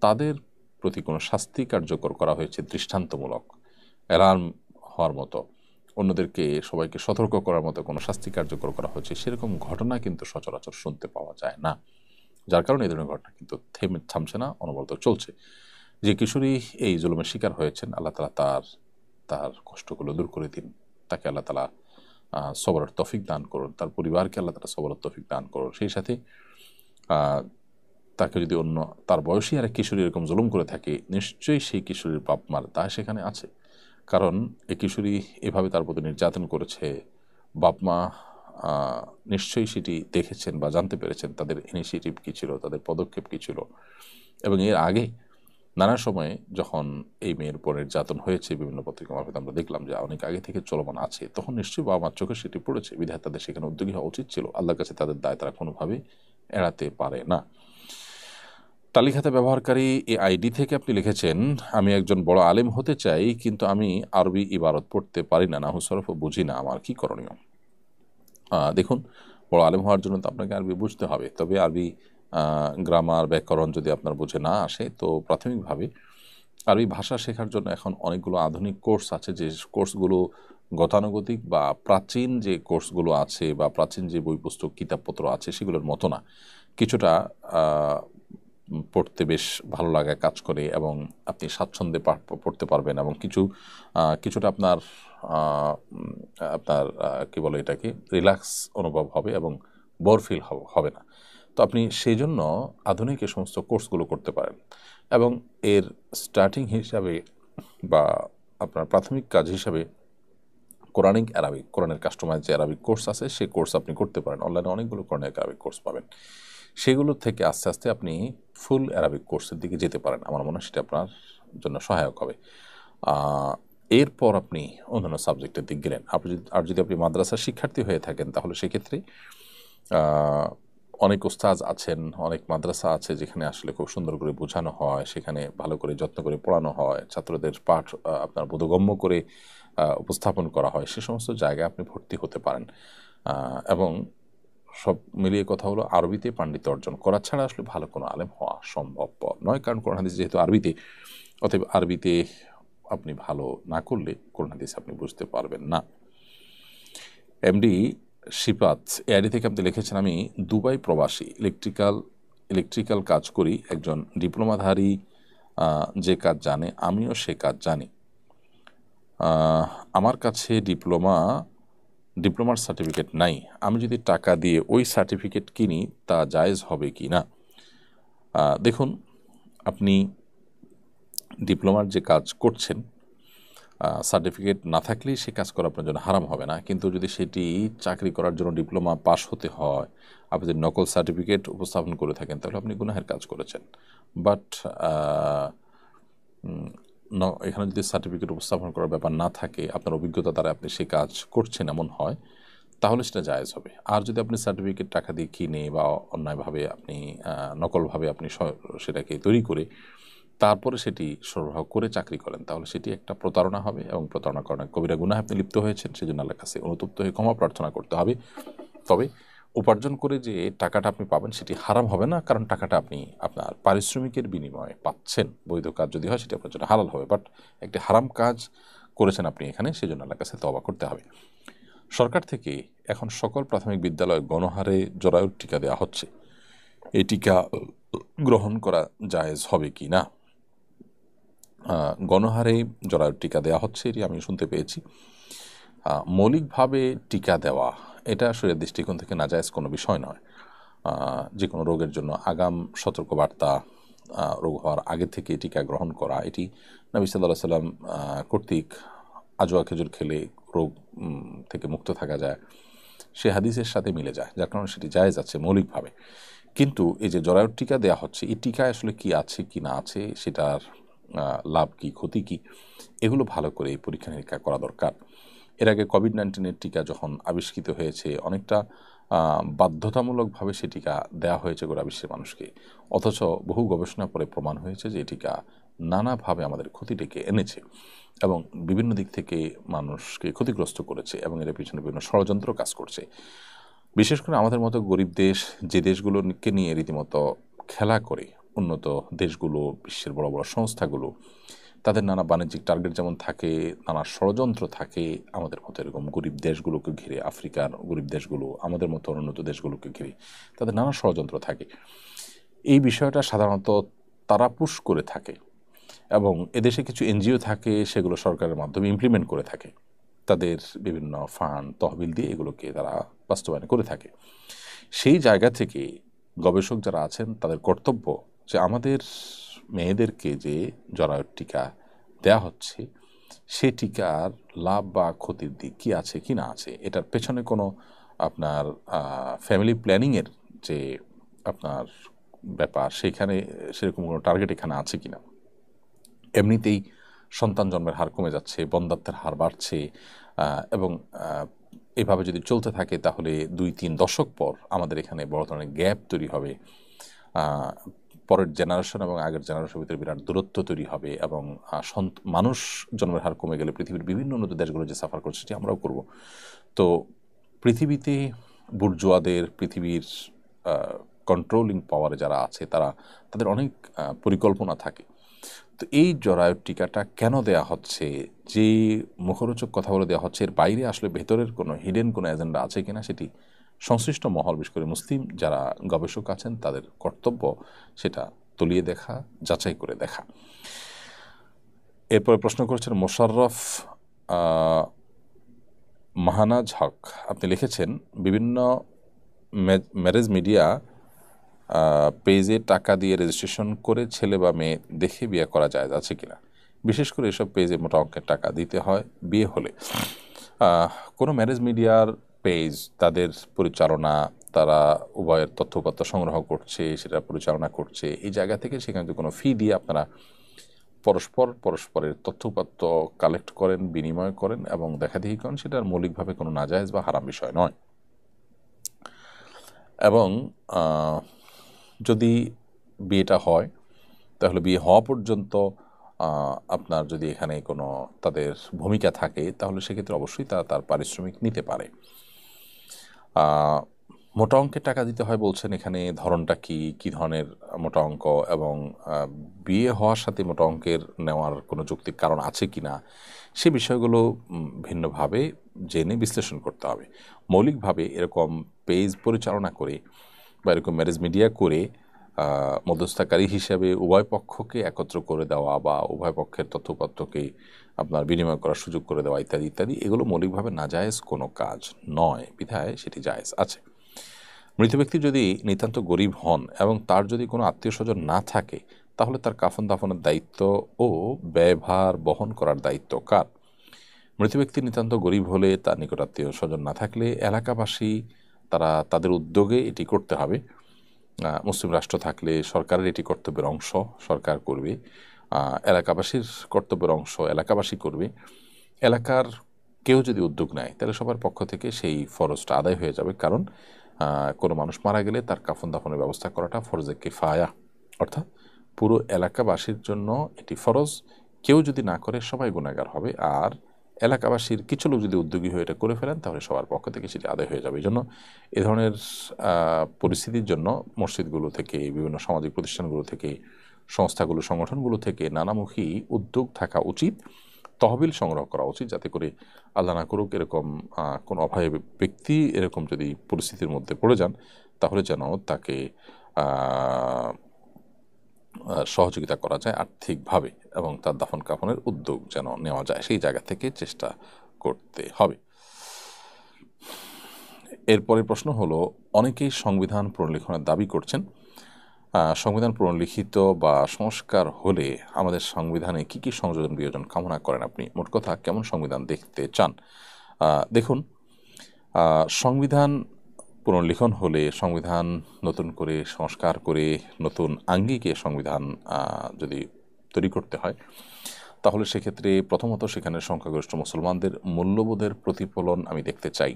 তাদের প্রতি কোনো শাস্তি কার্যকর করা হয়েছে দৃষ্টান্তমূলক, অ্যালার্ম হওয়ার মতো, অন্যদেরকে সবাইকে সতর্ক করার মতো কোনো শাস্তি কার্যকর করা হয়েছে, সেরকম ঘটনা কিন্তু সচরাচর শুনতে পাওয়া যায় না। যার কারণে এই ধরনের ঘটনা কিন্তু থামছে না, অনবরত চলছে। যে কিশোরী এই জুলুমের শিকার হয়েছেন, আল্লাহ তালা তার কষ্টগুলো দূর করে দিন, তাকে আল্লাহ তালা সবরের তৌফিক দান করুন, তার পরিবারকে আল্লাহ তালা সবরের তৌফিক দান করুন। সেই সাথে তাকে যদি অন্য তার বয়সী আর এক কিশোরী এরকম জুলুম করে থাকে, নিশ্চয়ই সেই কিশোরীর বাপ মার তা সেখানে আছে। কারণ এই কিশোরী এভাবে তার প্রতি নির্যাতন করেছে, বাপ মা নিশ্চয়ই সেটি দেখেছেন বা জানতে পেরেছেন তাদের ইনিশিয়েটিভ কী ছিল, তাদের পদক্ষেপ কী ছিল। এবং এর আগে নানা সময়ে যখন এই মেয়ের উপর নির্যাতন হয়েছে, বিভিন্ন পত্রিকা মারফত আমরা দেখলাম যে অনেক আগে থেকে চলমান আছে, তখন নিশ্চয়ই বাবা মার চোখে সেটি পড়েছে, বিধায় তাদের সেখানে উদ্যোগী হওয়া উচিত ছিল। আল্লাহর কাছে তাদের দায় তারা কোনোভাবে এড়াতে পারে না। তালিকাতে ব্যবহারকারী এই আইডি থেকে আপনি লিখেছেন, আমি একজন বড় আলেম হতে চাই, কিন্তু আমি আরবি ইবারত পড়তে পারি না, নাহু সরফও বুঝি না, আমার কি করণীয়? দেখুন, বড় আলেম হওয়ার জন্য তো আপনাকে আরবি বুঝতে হবে। তবে আরবি গ্রামার, ব্যাকরণ যদি আপনার বুঝে না আসে, তো প্রাথমিকভাবে আরবি ভাষা শেখার জন্য এখন অনেকগুলো আধুনিক কোর্স আছে, যে কোর্সগুলো গতানুগতিক বা প্রাচীন যে কোর্সগুলো আছে বা প্রাচীন যে বই পুস্তক কিতাবপত্র আছে সেগুলোর মতো না। কিছুটা পড়তে বেশ ভালো লাগা কাজ করে এবং আপনি স্বাচ্ছন্দ্যে পড়তে পারবেন, এবং কিছুটা আপনার আপনার কি বলে এটাকে, রিল্যাক্স অনুভব হবে এবং বোর ফিল হবে না। তো আপনি সেই জন্য আধুনিক এই সমস্ত কোর্সগুলো করতে পারেন, এবং এর স্টার্টিং হিসাবে বা আপনার প্রাথমিক কাজ হিসাবে কোরআনিক অ্যারাবিক, কোরআনের কাস্টমাইজ যে অ্যারাবিক কোর্স আছে সেই কোর্স আপনি করতে পারেন। অনলাইনে অনেকগুলো কোরআনিক অ্যারাবিক কোর্স পাবেন, সেগুলো থেকে আস্তে আস্তে আপনি ফুল অ্যারাবিক কোর্সের দিকে যেতে পারেন। আমার মনে হয় সেটা আপনার জন্য সহায়ক হবে। এরপর আপনি অন্যান্য সাবজেক্টের দিক গেলেন। যদি আপনি মাদ্রাসার শিক্ষার্থী হয়ে থাকেন, তাহলে সেক্ষেত্রে অনেক ওস্তাজ আছেন, অনেক মাদ্রাসা আছে যেখানে আসলে খুব সুন্দর করে বোঝানো হয়, সেখানে ভালো করে যত্ন করে পড়ানো হয়, ছাত্রদের পাঠ আপনার বোধগম্য করে উপস্থাপন করা হয়। সে সমস্ত জায়গায় আপনি ভর্তি হতে পারেন। এবং সব মিলিয়ে কথা হলো, আরবিতে পাণ্ডিত্য অর্জন করা ছাড়া আসলে ভালো কোনো আলেম হওয়া সম্ভবপর নয়। কারণ কোরআন হাদিস যেহেতু আরবিতে, অতএব আরবিতে আপনি ভালো না করলে কোরআন হাদিস আপনি বুঝতে পারবেন না। এমডি শিপাত এআইডি থেকে আপনি লিখেছেন, আমি দুবাই প্রবাসী, ইলেকট্রিক্যাল কাজ করি। একজন ডিপ্লোমাধারী যে কাজ জানে, আমিও সে কাজ জানি। আমার কাছে ডিপ্লোমার সার্টিফিকেট নাই। আমি যদি টাকা দিয়ে ওই সার্টিফিকেট কিনি, তা জায়েজ হবে কি না? দেখুন, আপনি ডিপ্লোমার যে কাজ করছেন, সার্টিফিকেট না থাকলেই সে কাজ করা আপনার জন্য হারাম হবে না। কিন্তু যদি সেটি চাকরি করার জন্য ডিপ্লোমা পাশ হতে হয়, আপনি যদি নকল সার্টিফিকেট উপস্থাপন করে থাকেন, তাহলে আপনি গুনাহের কাজ করেছেন। বাট এখানে যদি সার্টিফিকেট উপস্থাপন করার ব্যাপার না থাকে, আপনার অভিজ্ঞতা দ্বারা আপনি সে কাজ করছেন এমন হয়, তাহলে সেটা জায়েজ হবে। আর যদি আপনি সার্টিফিকেট টাকা দিয়ে কিনে বা অন্যায়ভাবে আপনি নকলভাবে আপনি সেটাকে তৈরি করে তারপরে সেটি সরবরাহ করে চাকরি করেন, তাহলে সেটি একটা প্রতারণা হবে, এবং প্রতারণা করার কবিরা গুনাহে আপনি লিপ্ত হয়েছেন। সেজন্য আল্লাহর কাছে অনুতপ্ত হয়ে ক্ষমা প্রার্থনা করতে হবে। তবে উপার্জন করে যে টাকাটা আপনি পাবেন সেটি হারাম হবে না, কারণ টাকাটা আপনি আপনার পারিশ্রমিকের বিনিময়ে পাচ্ছেন। বৈধ কাজ যদি হয় সেটি আপনার জন্য হালাল হবে, বাট একটি হারাম কাজ করেছেন আপনি এখানে, সেজন্য আল্লাহর কাছে তওবা করতে হবে। সরকার থেকে এখন সকল প্রাথমিক বিদ্যালয়ে গণহারে জরায়ুর টিকা দেওয়া হচ্ছে। এই টিকা গ্রহণ করা জায়েজ হবে কি না? গণহারে জরায়ুর টিকা দেওয়া হচ্ছে, এটি আমি শুনতে পেয়েছি। মৌলিকভাবে টিকা দেওয়া, এটা আসলে দৃষ্টিকোণ থেকে নাজায়েজ কোনো বিষয় নয়। যে কোনো রোগের জন্য আগাম সতর্কবার্তা, রোগ হওয়ার আগে থেকে টিকা গ্রহণ করা, এটি নবী সাল্লাল্লাহু আলাইহি ওয়াসাল্লাম কর্তৃক আজওয়া খেজুর খেলে রোগ থেকে মুক্ত থাকা যায়, সে হাদিসের সাথে মিলে যায়, যার কারণে সেটি জায়েজ আছে মৌলিকভাবে। কিন্তু এই যে জরায়ুর টিকা দেওয়া হচ্ছে, এই টিকায় আসলে কি আছে কি না আছে, সেটার লাভ কি ক্ষতি কি, এগুলো ভালো করে পরীক্ষা নিরীক্ষা করা দরকার। এর আগে কোভিড-19 টিকা যখন আবিষ্কৃত হয়েছে, অনেকটা বাধ্যতামূলকভাবে সে টিকা দেওয়া হয়েছে গোটা বিশ্বের মানুষকে। অথচ বহু গবেষণা পরে প্রমাণ হয়েছে যে এই টিকা নানাভাবে আমাদের ক্ষতি ডেকে এনেছে এবং বিভিন্ন দিক থেকে মানুষকে ক্ষতিগ্রস্ত করেছে, এবং এর পিছনে বিভিন্ন ষড়যন্ত্র কাজ করছে। বিশেষ করে আমাদের মতো গরিব দেশ যে দেশগুলোকে নিয়ে রীতিমতো খেলা করে উন্নত দেশগুলো, বিশ্বের বড় বড় সংস্থাগুলো, তাদের নানা বাণিজ্যিক টার্গেট যেমন থাকে, নানা ষড়যন্ত্র থাকে আমাদের মতো এরকম গরিব দেশগুলোকে ঘিরে, আফ্রিকার গরিব দেশগুলো, আমাদের মতো উন্নত দেশগুলোকে ঘিরে তাদের নানা ষড়যন্ত্র থাকে। এই বিষয়টা সাধারণত তারা পুশ করে থাকে এবং এদেশে কিছু এনজিও থাকে, সেগুলো সরকারের মাধ্যমে ইমপ্লিমেন্ট করে থাকে, তাদের বিভিন্ন ফান্ড তহবিল দিয়ে এগুলোকে তারা বাস্তবায়ন করে থাকে। সেই জায়গা থেকে গবেষক যারা আছেন তাদের কর্তব্য যে আমাদের মেয়েদেরকে যে জরায়ুর টিকা দেয়া হচ্ছে সে টিকার লাভ বা ক্ষতির দিক কী আছে কি না আছে, এটার পেছনে কোনো আপনার ফ্যামিলি প্ল্যানিংয়ের যে আপনার ব্যাপার, সেইখানে সেরকম কোনো টার্গেট এখানে আছে কি না। এমনিতেই সন্তান জন্মের হার কমে যাচ্ছে, বন্ধ্যাত্বের হার বাড়ছে, এবং এভাবে যদি চলতে থাকে তাহলে 2-3 দশক পর আমাদের এখানে বড় ধরনের গ্যাপ তৈরি হবে, পরের জেনারেশন এবং আগের জেনারেশনের ভিতরে বিরাট দূরত্ব তৈরি হবে এবং মানুষ জন্মের হার কমে গেলে পৃথিবীর বিভিন্ন উন্নত দেশগুলো যে সাফার করছে সেটি আমরাও করব। তো পৃথিবীতে বুর্জোয়াদের, পৃথিবীর কন্ট্রোলিং পাওয়ারে যারা আছে তাদের অনেক পরিকল্পনা থাকে। তো এই জরায়ুর টিকাটা কেন দেয়া হচ্ছে, যে মুখরোচক কথা বলে দেওয়া হচ্ছে, এর বাইরে আসলে ভেতরের কোনো হিডেন কোনো এজেন্ডা আছে কিনা সেটি সংশ্লিষ্ট মহল, বিশেষ করে মুসলিম যারা গবেষক আছেন তাদের কর্তব্য সেটা তলিয়ে দেখা, যাচাই করে দেখা। এরপরে প্রশ্ন করেছেন মোশাররফ মাহানাজ হক, আপনি লিখেছেন বিভিন্ন ম্যারেজ মিডিয়া পেজে টাকা দিয়ে রেজিস্ট্রেশন করে ছেলে বা মেয়ে দেখে বিয়ে করা যায় আছে কিনা। বিশেষ করে এসব পেজে মোটা অঙ্কের টাকা দিতে হয় বিয়ে হলে। কোনো ম্যারেজ মিডিয়ার পেজ তাদের পরিচালনা, তারা উভয়ের তথ্যপত্র সংগ্রহ করছে, সেটা পরিচালনা করছে, এই জায়গা থেকে সেখানে যদি কোনো ফি দিয়ে আপনারা পরস্পরের তথ্যপত্র কালেক্ট করেন, বিনিময় করেন এবং দেখাদেখি করেন, সেটার মৌলিকভাবে কোনো নাজায়েজ বা হারাম বিষয় নয়। এবং যদি বিয়েটা হয় তাহলে বিয়ে হওয়া পর্যন্ত আপনার যদি এখানে কোনো তাদের ভূমিকা থাকে তাহলে সেক্ষেত্রে অবশ্যই তারা তার পারিশ্রমিক নিতে পারে। মোটা অঙ্কের টাকা দিতে হয় বলছেন, এখানে ধরনটা কী ধরনের মোটা অঙ্ক, এবং বিয়ে হওয়ার সাথে মোটা অঙ্কের নেওয়ার কোনো যৌক্তিক কারণ আছে কি না, সে বিষয়গুলো ভিন্নভাবে জেনে বিশ্লেষণ করতে হবে। মৌলিকভাবে এরকম পেজ পরিচালনা করে বা এরকম ম্যারেজ মিডিয়া করে মধ্যস্থতাকারী হিসেবে উভয় পক্ষকে একত্র করে দেওয়া বা উভয় পক্ষের তথ্যপত্রকে আপনার বিনিময় করার সুযোগ করে দেওয়া ইত্যাদি ইত্যাদি, এগুলো মৌলিকভাবে নাজায়েজ কোনো কাজ নয়, বিধায় সেটি জায়েজ আছে। মৃত ব্যক্তি যদি নিতান্ত গরিব হন এবং তার যদি কোনো আত্মীয় স্বজন না থাকে তাহলে তার কাফন দাফনের দায়িত্ব ও ব্যয়ভার বহন করার দায়িত্ব কার? মৃত ব্যক্তি নিতান্ত গরিব হলে তার নিকট আত্মীয় স্বজন না থাকলে এলাকাবাসী তাদের উদ্যোগে এটি করতে হবে। মুসলিম রাষ্ট্র থাকলে সরকারের এটি কর্তব্যের অংশ, সরকার করবে। এলাকাবাসীর কর্তব্যের অংশ এলাকাবাসী করবে। এলাকার কেউ যদি উদ্যোগ নেয় তাহলে সবার পক্ষ থেকে সেই ফরজটা আদায় হয়ে যাবে, কারণ কোনো মানুষ মারা গেলে তার কাফন দাফনের ব্যবস্থা করাটা ফরজে কিফায়া, অর্থাৎ পুরো এলাকাবাসীর জন্য এটি ফরজ। কেউ যদি না করে সবাই গুনাহগার হবে, আর এলাকাবাসীর কিছু লোক যদি উদ্যোগী হয়ে এটা করে ফেলেন তাহলে সবার পক্ষ থেকে সেটি আদায় হয়ে যাবে। এই জন্য এ ধরনের পরিস্থিতির জন্য মসজিদগুলো থেকে, বিভিন্ন সামাজিক প্রতিষ্ঠানগুলো থেকে, সংস্থাগুলো, সংগঠনগুলো থেকে নানামুখী উদ্যোগ থাকা উচিত, তহবিল সংগ্রহ করা উচিত, যাতে করে আল্লাহ না করুক এরকম কোনো অভাবী ব্যক্তি এরকম যদি পরিস্থিতির মধ্যে পড়ে যান তাহলে যেন তাকে সহযোগিতা করা যায় আর্থিকভাবে এবং তার দাফন কাফনের উদ্যোগ যেন নেওয়া যায়, সেই জায়গা থেকে চেষ্টা করতে হবে। এরপরে প্রশ্ন হলো, অনেকেই সংবিধান পুনর্লিখনের দাবি করছেন। সংবিধান পুনর্লিখিত বা সংস্কার হলে আমাদের সংবিধানে কী কী সংযোজন বিয়োজন কামনা করেন আপনি? মোট কথা কেমন সংবিধান দেখতে চান? দেখুন, সংবিধান পুনর্লিখন হলে, সংবিধান নতুন করে সংস্কার করে নতুন আঙ্গিকে সংবিধান যদি তৈরি করতে হয় তাহলে সেক্ষেত্রে প্রথমত সেখানে সংখ্যাগরিষ্ঠ মুসলমানদের মূল্যবোধের প্রতিফলন আমি দেখতে চাই।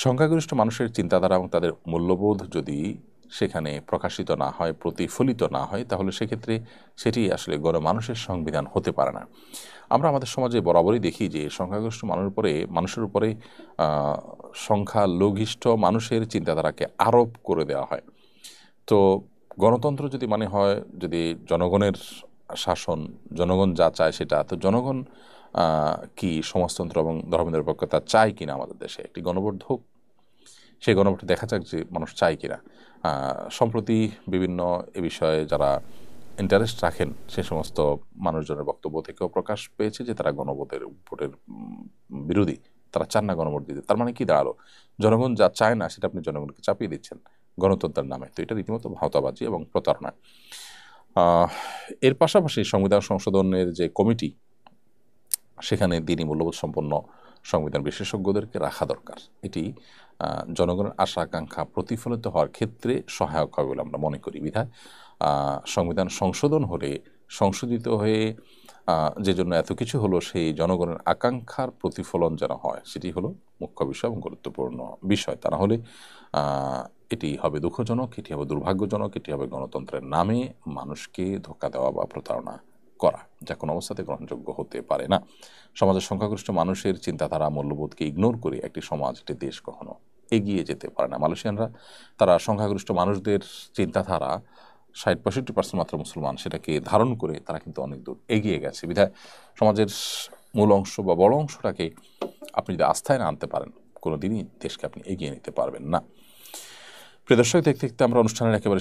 সংখ্যাগরিষ্ঠ মানুষের চিন্তাধারা এবং তাদের মূল্যবোধ যদি সেখানে প্রকাশিত না হয়, প্রতিফলিত না হয়, তাহলে সেক্ষেত্রে সেটি আসলে গণমানুষের সংবিধান হতে পারে না। আমরা আমাদের সমাজে বরাবরই দেখি যে সংখ্যাগরিষ্ঠ মানুষের উপরে সংখ্যালঘিষ্ঠ মানুষের চিন্তাধারাকে আরোপ করে দেওয়া হয়। তো গণতন্ত্র যদি মানে হয়, যদি জনগণের শাসন, জনগণ যা চায় সেটা, তো জনগণ কি সমাজতন্ত্র এবং ধর্মনিরপেক্ষতা চায় কিনা আমাদের দেশে? একটি গণভোট হোক, সেই গণভোটে দেখা যাক যে মানুষ চায় কিনা। সম্প্রতি বিভিন্ন এ বিষয়ে যারা ইন্টারেস্ট রাখেন সে সমস্ত মানুষজনের বক্তব্য থেকেও প্রকাশ পেয়েছে যে তারা ভোটের বিরোধী, তারা চান না গণভোট দিতে। তার মানে কি দাঁড়ালো? জনগণ যা চায় না সেটা আপনি জনগণকে চাপিয়ে দিচ্ছেন গণতন্ত্রের নামে। তো এটা রীতিমতো ভাওতাবাজি এবং প্রতারণা। এর পাশাপাশি সংবিধান সংশোধনের যে কমিটি, সেখানে দিনী মূল্যবোধ সম্পন্ন সংবিধান বিশেষজ্ঞদেরকে রাখা দরকার। এটি জনগণের আশা আকাঙ্ক্ষা প্রতিফলিত হওয়ার ক্ষেত্রে সহায়ক হবে বলে আমরা মনে করি। বিধায় সংবিধান সংশোধন হলে, সংশোধিত হয়ে যে জন্য এত কিছু হলো, সেই জনগণের আকাঙ্ক্ষার প্রতিফলন যেন হয়, সেটি হলো মুখ্য বিষয় এবং গুরুত্বপূর্ণ বিষয়। তা না হলে এটি হবে দুঃখজনক, এটি হবে দুর্ভাগ্যজনক, এটি হবে গণতন্ত্রের নামে মানুষকে ধোঁকা দেওয়া বা প্রতারণা করা, যা কোনো অবস্থাতে গ্রহণযোগ্য হতে পারে না। সমাজের সংখ্যাগরিষ্ঠ মানুষের চিন্তাধারা, মূল্যবোধকে ইগনোর করে একটি সমাজ, একটি দেশ কখনো এগিয়ে যেতে পারে না। মালয়েশিয়ানরা তারা সংখ্যাগরিষ্ঠ মানুষদের চিন্তাধারা, 60-65% মাত্র মুসলমান, সেটাকে ধারণ করে তারা কিন্তু অনেক দূর এগিয়ে গেছে। বিধায় সমাজের মূল অংশ বা বড় অংশটাকে আপনি যদি আস্থায় না আনতে পারেন, কোনো দিনই দেশকে আপনি এগিয়ে নিতে পারবেন না। প্রিয় দর্শক, দেখতে দেখতে আমরা অনুষ্ঠানের একেবারে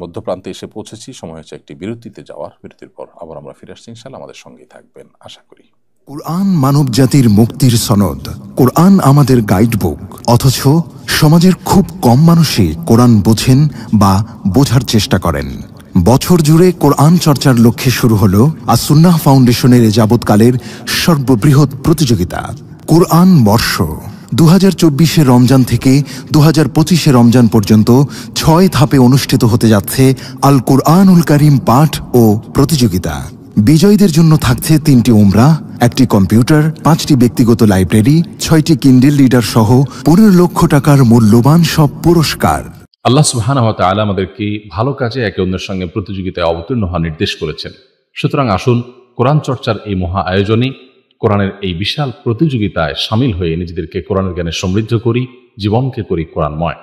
মধ্যপ্রান্তে এসে পৌঁছেছি। সময় হচ্ছে একটি বিরতিতে যাওয়ার। বিরতির পর আবার আমরা ফিরে আসছি ইনশাআল্লাহ। আমাদের সঙ্গেই থাকবেন আশা করি। কুরআন মানব জাতির মুক্তির সনদ, কোরআন আমাদের গাইডবুক। অথচ সমাজের খুব কম মানুষই কোরআন বোঝেন বা বোঝার চেষ্টা করেন। বছর জুড়ে কোরআন চর্চার লক্ষ্যে শুরু হলো আস-সুন্নাহ ফাউন্ডেশনের যাবৎকালের সর্ববৃহৎ প্রতিযোগিতা কোরআন বর্ষ। 2024 রমজান থেকে 2025 রমজান পর্যন্ত 6 ধাপে অনুষ্ঠিত হতে যাচ্ছে আল কুরআনুল কারীম পাঠ ও প্রতিযোগিতা। বিজয়ীদের জন্য থাকছে 3টি উমরা, 1টি কম্পিউটার, 5টি ব্যক্তিগত লাইব্রেরি, 6টি কিন্ডেল রিডার সহ 15 লক্ষ টাকার মূল্যবান সব পুরস্কার। আল্লাহ সুবহানাহু ওয়া তাআলা আমাদেরকে ভালো কাজে একে অন্যের সঙ্গে প্রতিযোগিতায় অবতীর্ণ হওয়ার নির্দেশ করেছেন। সুতরাং আসুন কোরআন চর্চার এই মহা আয়োজনে, কোরআনের এই বিশাল প্রতিযোগিতায় সামিল হয়ে নিজেদেরকে কোরআনের জ্ঞানে সমৃদ্ধ করি, জীবনকে করি কোরআনময়।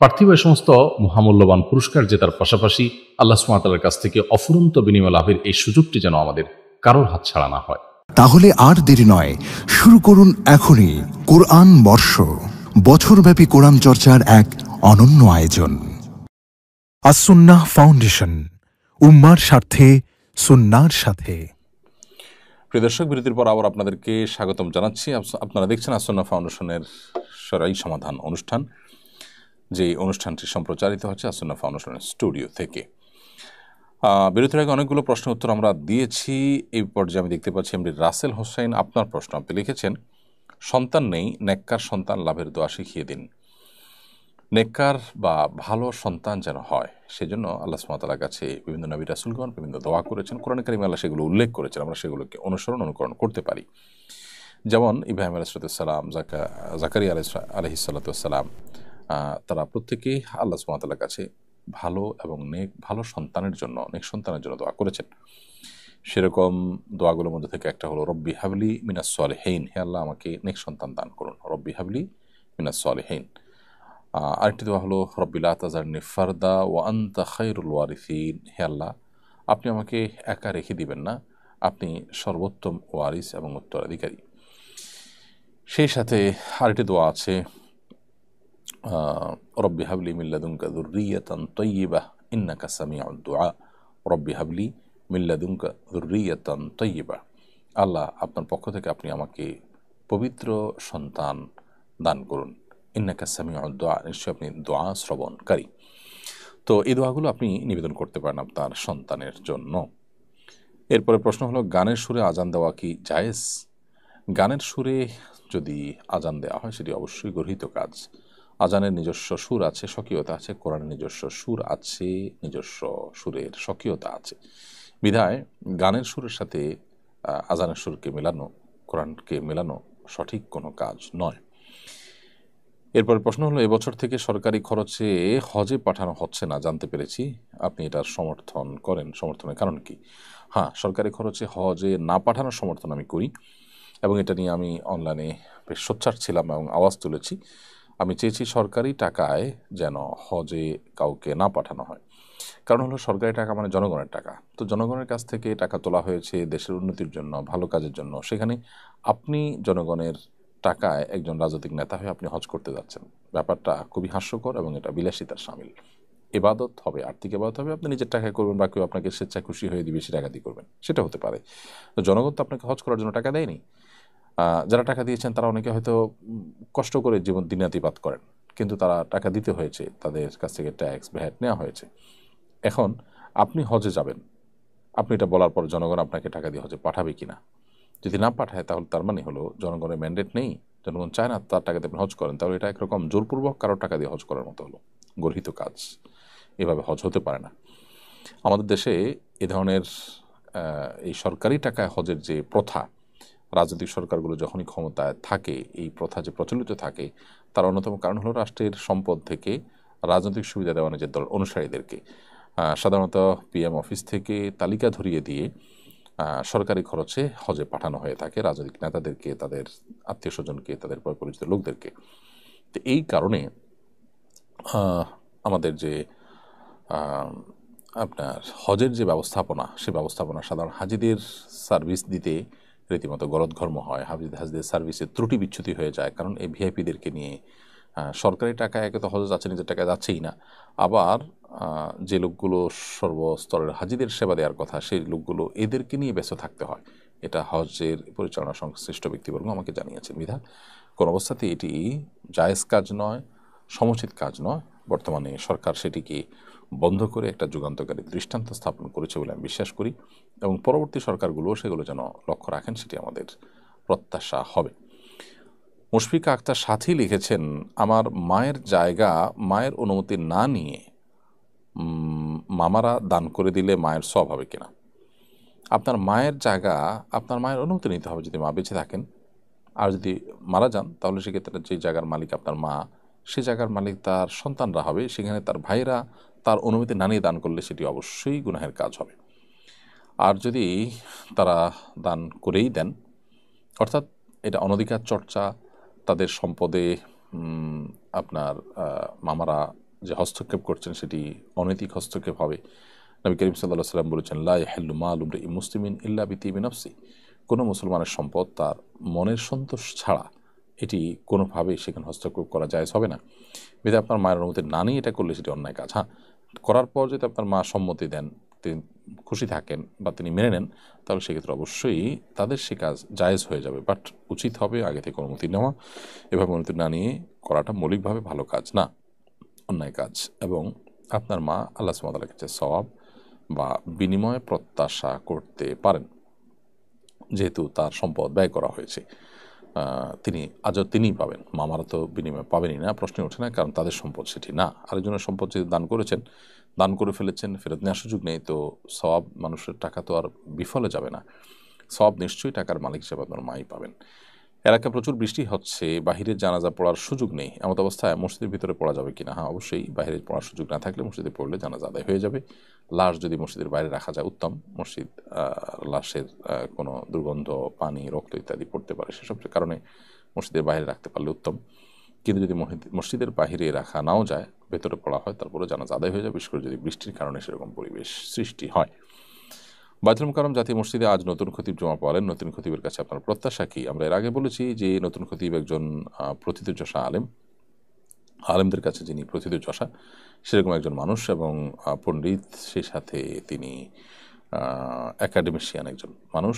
পার্থিব সমস্ত মহামূল্যবান পুরস্কার জেতার পাশাপাশি আল্লাহ সুবহানাহু ওয়া তাআলার কাছ থেকে অফুরন্ত বিনিময় লাভের এই সুযোগটি যেন আমাদের কারোর হাতছাড়া না হয়। তাহলে আর দেরি নয়, শুরু করুন এখনই কোরআন বর্ষ, বছরব্যাপী কোরআন চর্চার এক অনন্য আয়োজন। আস-সুন্নাহ ফাউন্ডেশন, উম্মার স্বার্থে, সুন্নাহর সাথে। প্রিয় দর্শক, বিরতির পর আবার আপনাদেরকে স্বাগতম জানাচ্ছি। আপনারা দেখছেন আস-সুন্নাহ ফাউন্ডেশনের শরঈ সমাধান অনুষ্ঠান, যে অনুষ্ঠানটি সম্প্রচারিত হচ্ছে আস-সুন্নাহ ফাউন্ডেশনের স্টুডিও থেকে। বিরতির আগে অনেকগুলো প্রশ্ন উত্তর আমরা দিয়েছি। এই পর্যায়ে আমি দেখতে পাচ্ছি এমডি রাসেল হোসেন, আপনার প্রশ্ন আপনি লিখেছেন, সন্তান নেই, নেককার সন্তান লাভের দোয়া শিখিয়ে দিন। নেককার বা ভালো সন্তান যেন হয়, সেজন্য আল্লাহ সুবহানাহু ওয়া তাআলার কাছে বিভিন্ন নবী রাসূলগণ বিভিন্ন দোয়া করেছেন। কোরআনে কারিমে আল্লাহ সেগুলো উল্লেখ করেছেন, আমরা সেগুলোকে অনুকরণ করতে পারি। যেমন ইব্রাহিম আলাইহিস সালাম, জাকারিয়া আলাইহিস সালাম, তারা প্রত্যেকেই আল্লাহ সুবহানাহু ওয়া তাআলার কাছে ভালো এবং ভালো সন্তানের জন্য, নেক সন্তানের জন্য দোয়া করেছেন। সেরকম দোয়াগুলোর মধ্যে থেকে একটা হলো রব্বি হাবলি মিনাস সালিহিন, হে আল্লাহ আমাকে নেক সন্তান দান করুন, রব্বি হাবলি মিনাস সালিহিন। আরেকটি দোয়া হলো রব্বি লা তাজারনি ফারদা ওয়া আনতা খায়রুল ওয়ারিসিন, হে আল্লাহ আপনি আমাকে একা রেখে দিবেন না, আপনি সর্বোত্তম ওয়ারিস এবং উত্তরাধিকারী। সেই সাথে আরেকটি দোয়া আছে রব্বি হাবলি মিন লাদুনকা যুররিয়াতান তাইয়্যিবাহ ইন্নাকা সামিউদ দুআ, রব্বি হাবলি মিন লাদুনকা যুররিয়াতান তাইয়্যিবাহ, আল্লাহ আপনার পক্ষ থেকে আপনি আমাকে পবিত্র সন্তান দান করুন, ইন্নাকা সামিউদ দুআ, নিশ্চয়ই আপনি দোয়া শ্রবণকারী। তো এই দোয়াগুলো আপনি নিবেদন করতে পারেন আপনার সন্তানের জন্য। এরপরে প্রশ্ন হলো, গানের সুরে আজান দেওয়া কি জায়েজ? গানের সুরে যদি আজান দেওয়া হয় সেটি অবশ্যই গর্হিত কাজ। আজানের নিজস্ব সুর আছে, স্বকীয়তা আছে, কোরআনের নিজস্ব সুর আছে, নিজস্ব সুরের স্বকীয়তা আছে। বিধায় গানের সুরের সাথে আজানের সুরকে মেলানো, কোরআনকে মেলানো সঠিক কোনো কাজ নয়। এরপর প্রশ্ন হলো, এবছর থেকে সরকারি খরচে হজে পাঠানো হচ্ছে না জানতে পেরেছি, আপনি এটার সমর্থন করেন, সমর্থনের কারণ কি? হ্যাঁ, সরকারি খরচে হজে না পাঠানোর সমর্থন আমি করি এবং এটা নিয়ে আমি অনলাইনে বেশ সোচ্চার ছিলাম এবং আওয়াজ তুলেছি। আমি চেয়েছি সরকারি টাকায় যেন হজে কাউকে না পাঠানো হয়। কারণ হলো, সরকারি টাকা মানে জনগণের টাকা। তো জনগণের কাছ থেকে টাকা তোলা হয়েছে দেশের উন্নতির জন্য, ভালো কাজের জন্য। সেখানে আপনি জনগণের টাকায় একজন রাজনৈতিক নেতা হয়ে আপনি হজ করতে যাচ্ছেন, ব্যাপারটা খুবই হাস্যকর এবং এটা বিলাসিতার শামিল। এবাদত হবে, আর্থিক এবাদত হবে, আপনি নিজের টাকায় করবেন বা কেউ আপনাকে স্বেচ্ছায় খুশি হয়ে দিয়ে বেশি টাকা দিয়ে করবেন, সেটা হতে পারে। তো জনগণ তো আপনাকে হজ করার জন্য টাকা দেয়নি। যারা টাকা দিয়েছেন তারা অনেকে হয়তো কষ্ট করে জীবন দিনাতিপাত করেন, কিন্তু তারা টাকা দিতে হয়েছে, তাদের কাছ থেকে ট্যাক্স ভ্যাট নেওয়া হয়েছে। এখন আপনি হজে যাবেন, আপনি এটা বলার পর জনগণ আপনাকে টাকা দিয়ে হজে পাঠাবে কিনা? যদি না পাঠায় তাহলে তার মানে হলো জনগণের ম্যান্ডেট নেই, জনগণ চায় না তার টাকা দিয়ে আপনি হজ করেন, তাহলে এটা একরকম জোরপূর্বক কারো টাকা দিয়ে হজ করার মতো হলো, গর্হিত কাজ। এভাবে হজ হতে পারে না। আমাদের দেশে এ ধরনের এই সরকারি টাকায় হজের যে প্রথা, রাজনৈতিক সরকারগুলো যখনই ক্ষমতায় থাকে এই প্রথা যে প্রচলিত থাকে, তার অন্যতম কারণ হলো রাষ্ট্রের সম্পদ থেকে রাজনৈতিক সুবিধা দেওয়া নিজের দল অনুসারীদেরকে সাধারণত পিএম অফিস থেকে তালিকা ধরিয়ে দিয়ে সরকারি খরচে হজে পাঠানো হয়ে থাকে রাজনৈতিক নেতাদেরকে, তাদের আত্মীয় স্বজনকে, তাদের পরিচিত লোকদেরকে। তো এই কারণে আমাদের যে আপনার হজের যে ব্যবস্থাপনা, সে ব্যবস্থাপনা সাধারণ হাজিদের সার্ভিস দিতে রীতিমতো গলদঘর্ম হয়। হাজিদের সার্ভিসের ত্রুটি বিচ্যুতি হয়ে যায়, কারণ এই ভিআইপিদেরকে নিয়ে সরকারি টাকায় একে তো হজে যাচ্ছে, নিজের টাকায় যাচ্ছেই না, আবার যে লোকগুলো সর্বস্তরের হাজিদের সেবা দেওয়ার কথা সেই লোকগুলো এদেরকে নিয়ে ব্যস্ত থাকতে হয়। এটা হজের পরিচালনা সংশ্লিষ্ট ব্যক্তিবর্গ আমাকে জানিয়েছেন। বিধান কোন অবস্থাতেই এটি জায়েজ কাজ নয়, সমুচিত কাজ নয়। বর্তমানে সরকার সেটিকে বন্ধ করে একটা যুগান্তকারী দৃষ্টান্ত স্থাপন করেছে বলে আমি বিশ্বাস করি, এবং পরবর্তী সরকারগুলো সেগুলো যেন লক্ষ্য রাখেন, সেটি আমাদের প্রত্যাশা হবে। মুশফিকা আক্তার সাথী লিখেছেন, আমার মায়ের জায়গা মায়ের অনুমতি না নিয়ে মামারা দান করে দিলে মায়ের সওয়াব হবে কিনা? আপনার মায়ের জায়গা আপনার মায়ের অনুমতি নিতে হবে যদি মা বেঁচে থাকেন, আর যদি মারা যান তাহলে সেক্ষেত্রে যে জায়গার মালিক আপনার মা, সে জায়গার মালিক তার সন্তানরা হবে। সেখানে তার ভাইরা তার অনুমতি না নিয়ে দান করলে সেটি অবশ্যই গুনাহের কাজ হবে। আর যদি তারা দান করেই দেন, অর্থাৎ এটা অনধিকার চর্চা, তাদের সম্পদে আপনার মামারা যে হস্তক্ষেপ করছেন সেটি অনৈতিক হস্তক্ষেপ হবে। নবী করিম সাল্লাল্লাহু আলাইহি ওয়াসাল্লাম বলেছেন, লা ইয়াহিল্লু মালু ইমরিইন মুসলিমিন ইল্লা বিতিবি নাফসি। কোনো মুসলমানের সম্পদ তার মনের সন্তোষ ছাড়া এটি কোনোভাবেই সেখানে হস্তক্ষেপ করা জায়েজ হবে না। বিধায় আপনার মায়ের অনুমতি না নিয়ে এটা করলে সেটি অন্যায় কাজ। হ্যাঁ, করার পর যদি আপনার মা সম্মতি দেন, তিনি খুশি থাকেন বা তিনি মেনে নেন, তাহলে সেক্ষেত্রে অবশ্যই তাদের সে কাজ জায়েজ হয়ে যাবে। বাট উচিত হবে আগে থেকে অনুমতি নেওয়া। এভাবে অনুমতি না নিয়ে করাটা মৌলিকভাবে ভালো কাজ না, অন্যায় কাজ। এবং আপনার মা আল্লাহ সুবহানাহু ওয়া তাআলার কাছে সওয়াব বা বিনিময় প্রত্যাশা করতে পারেন, যেহেতু তার সম্পদ ব্যয় করা হয়েছে। তিনি আজও তিনিই পাবেন, মামারা তো বিনিময় পাবেনই না, প্রশ্নে ওঠে না, কারণ তাদের সম্পদ সেটি না। আরেকজনের সম্পদ যদি দান করেছেন, দান করে ফেলেছেন, ফেরত নেওয়ার সুযোগ নেই, তো সওয়াব, মানুষের টাকা তো আর বিফলে যাবে না, সওয়াব নিশ্চয়ই টাকার মালিক হিসেবে আপনার মাই পাবেন। এলাকায় প্রচুর বৃষ্টি হচ্ছে, বাহিরের জানাজা পড়ার সুযোগ নেই, এমত অবস্থায় মসজিদের ভিতরে পড়া যাবে কিনা? হ্যাঁ, অবশ্যই বাহিরে পড়ার সুযোগ না থাকলে মসজিদে পড়লে জানাজা আদায় হয়ে যাবে। লাশ যদি মসজিদের বাইরে রাখা যায় উত্তম। মসজিদ লাশের কোনো দুর্গন্ধ, পানি, রক্ত ইত্যাদি পড়তে পারে, সেসব কারণে মসজিদের বাইরে রাখতে পারলে উত্তম। কিন্তু যদি মসজিদের বাহিরে রাখা নাও যায়, ভেতরে পড়া হয়, তারপরে জানাজা আদায় হয়ে যাবে, বিশেষ করে যদি বৃষ্টির কারণে সেরকম পরিবেশ সৃষ্টি হয়। বাইতুল মুকাররম জাতীয় মসজিদে আজ নতুন খতিব জমা পড়ালেন। নতুন খতিবের কাছে আপনার প্রত্যাশা কি? আমরা এর আগে বলেছি যে নতুন খতিব একজন প্রথিতযশা আলেম, আলেমদের কাছে যিনি প্রথিতযশা সেরকম একজন মানুষ এবং পণ্ডিত, সেই সাথে তিনি একাডেমিশিয়ান একজন মানুষ।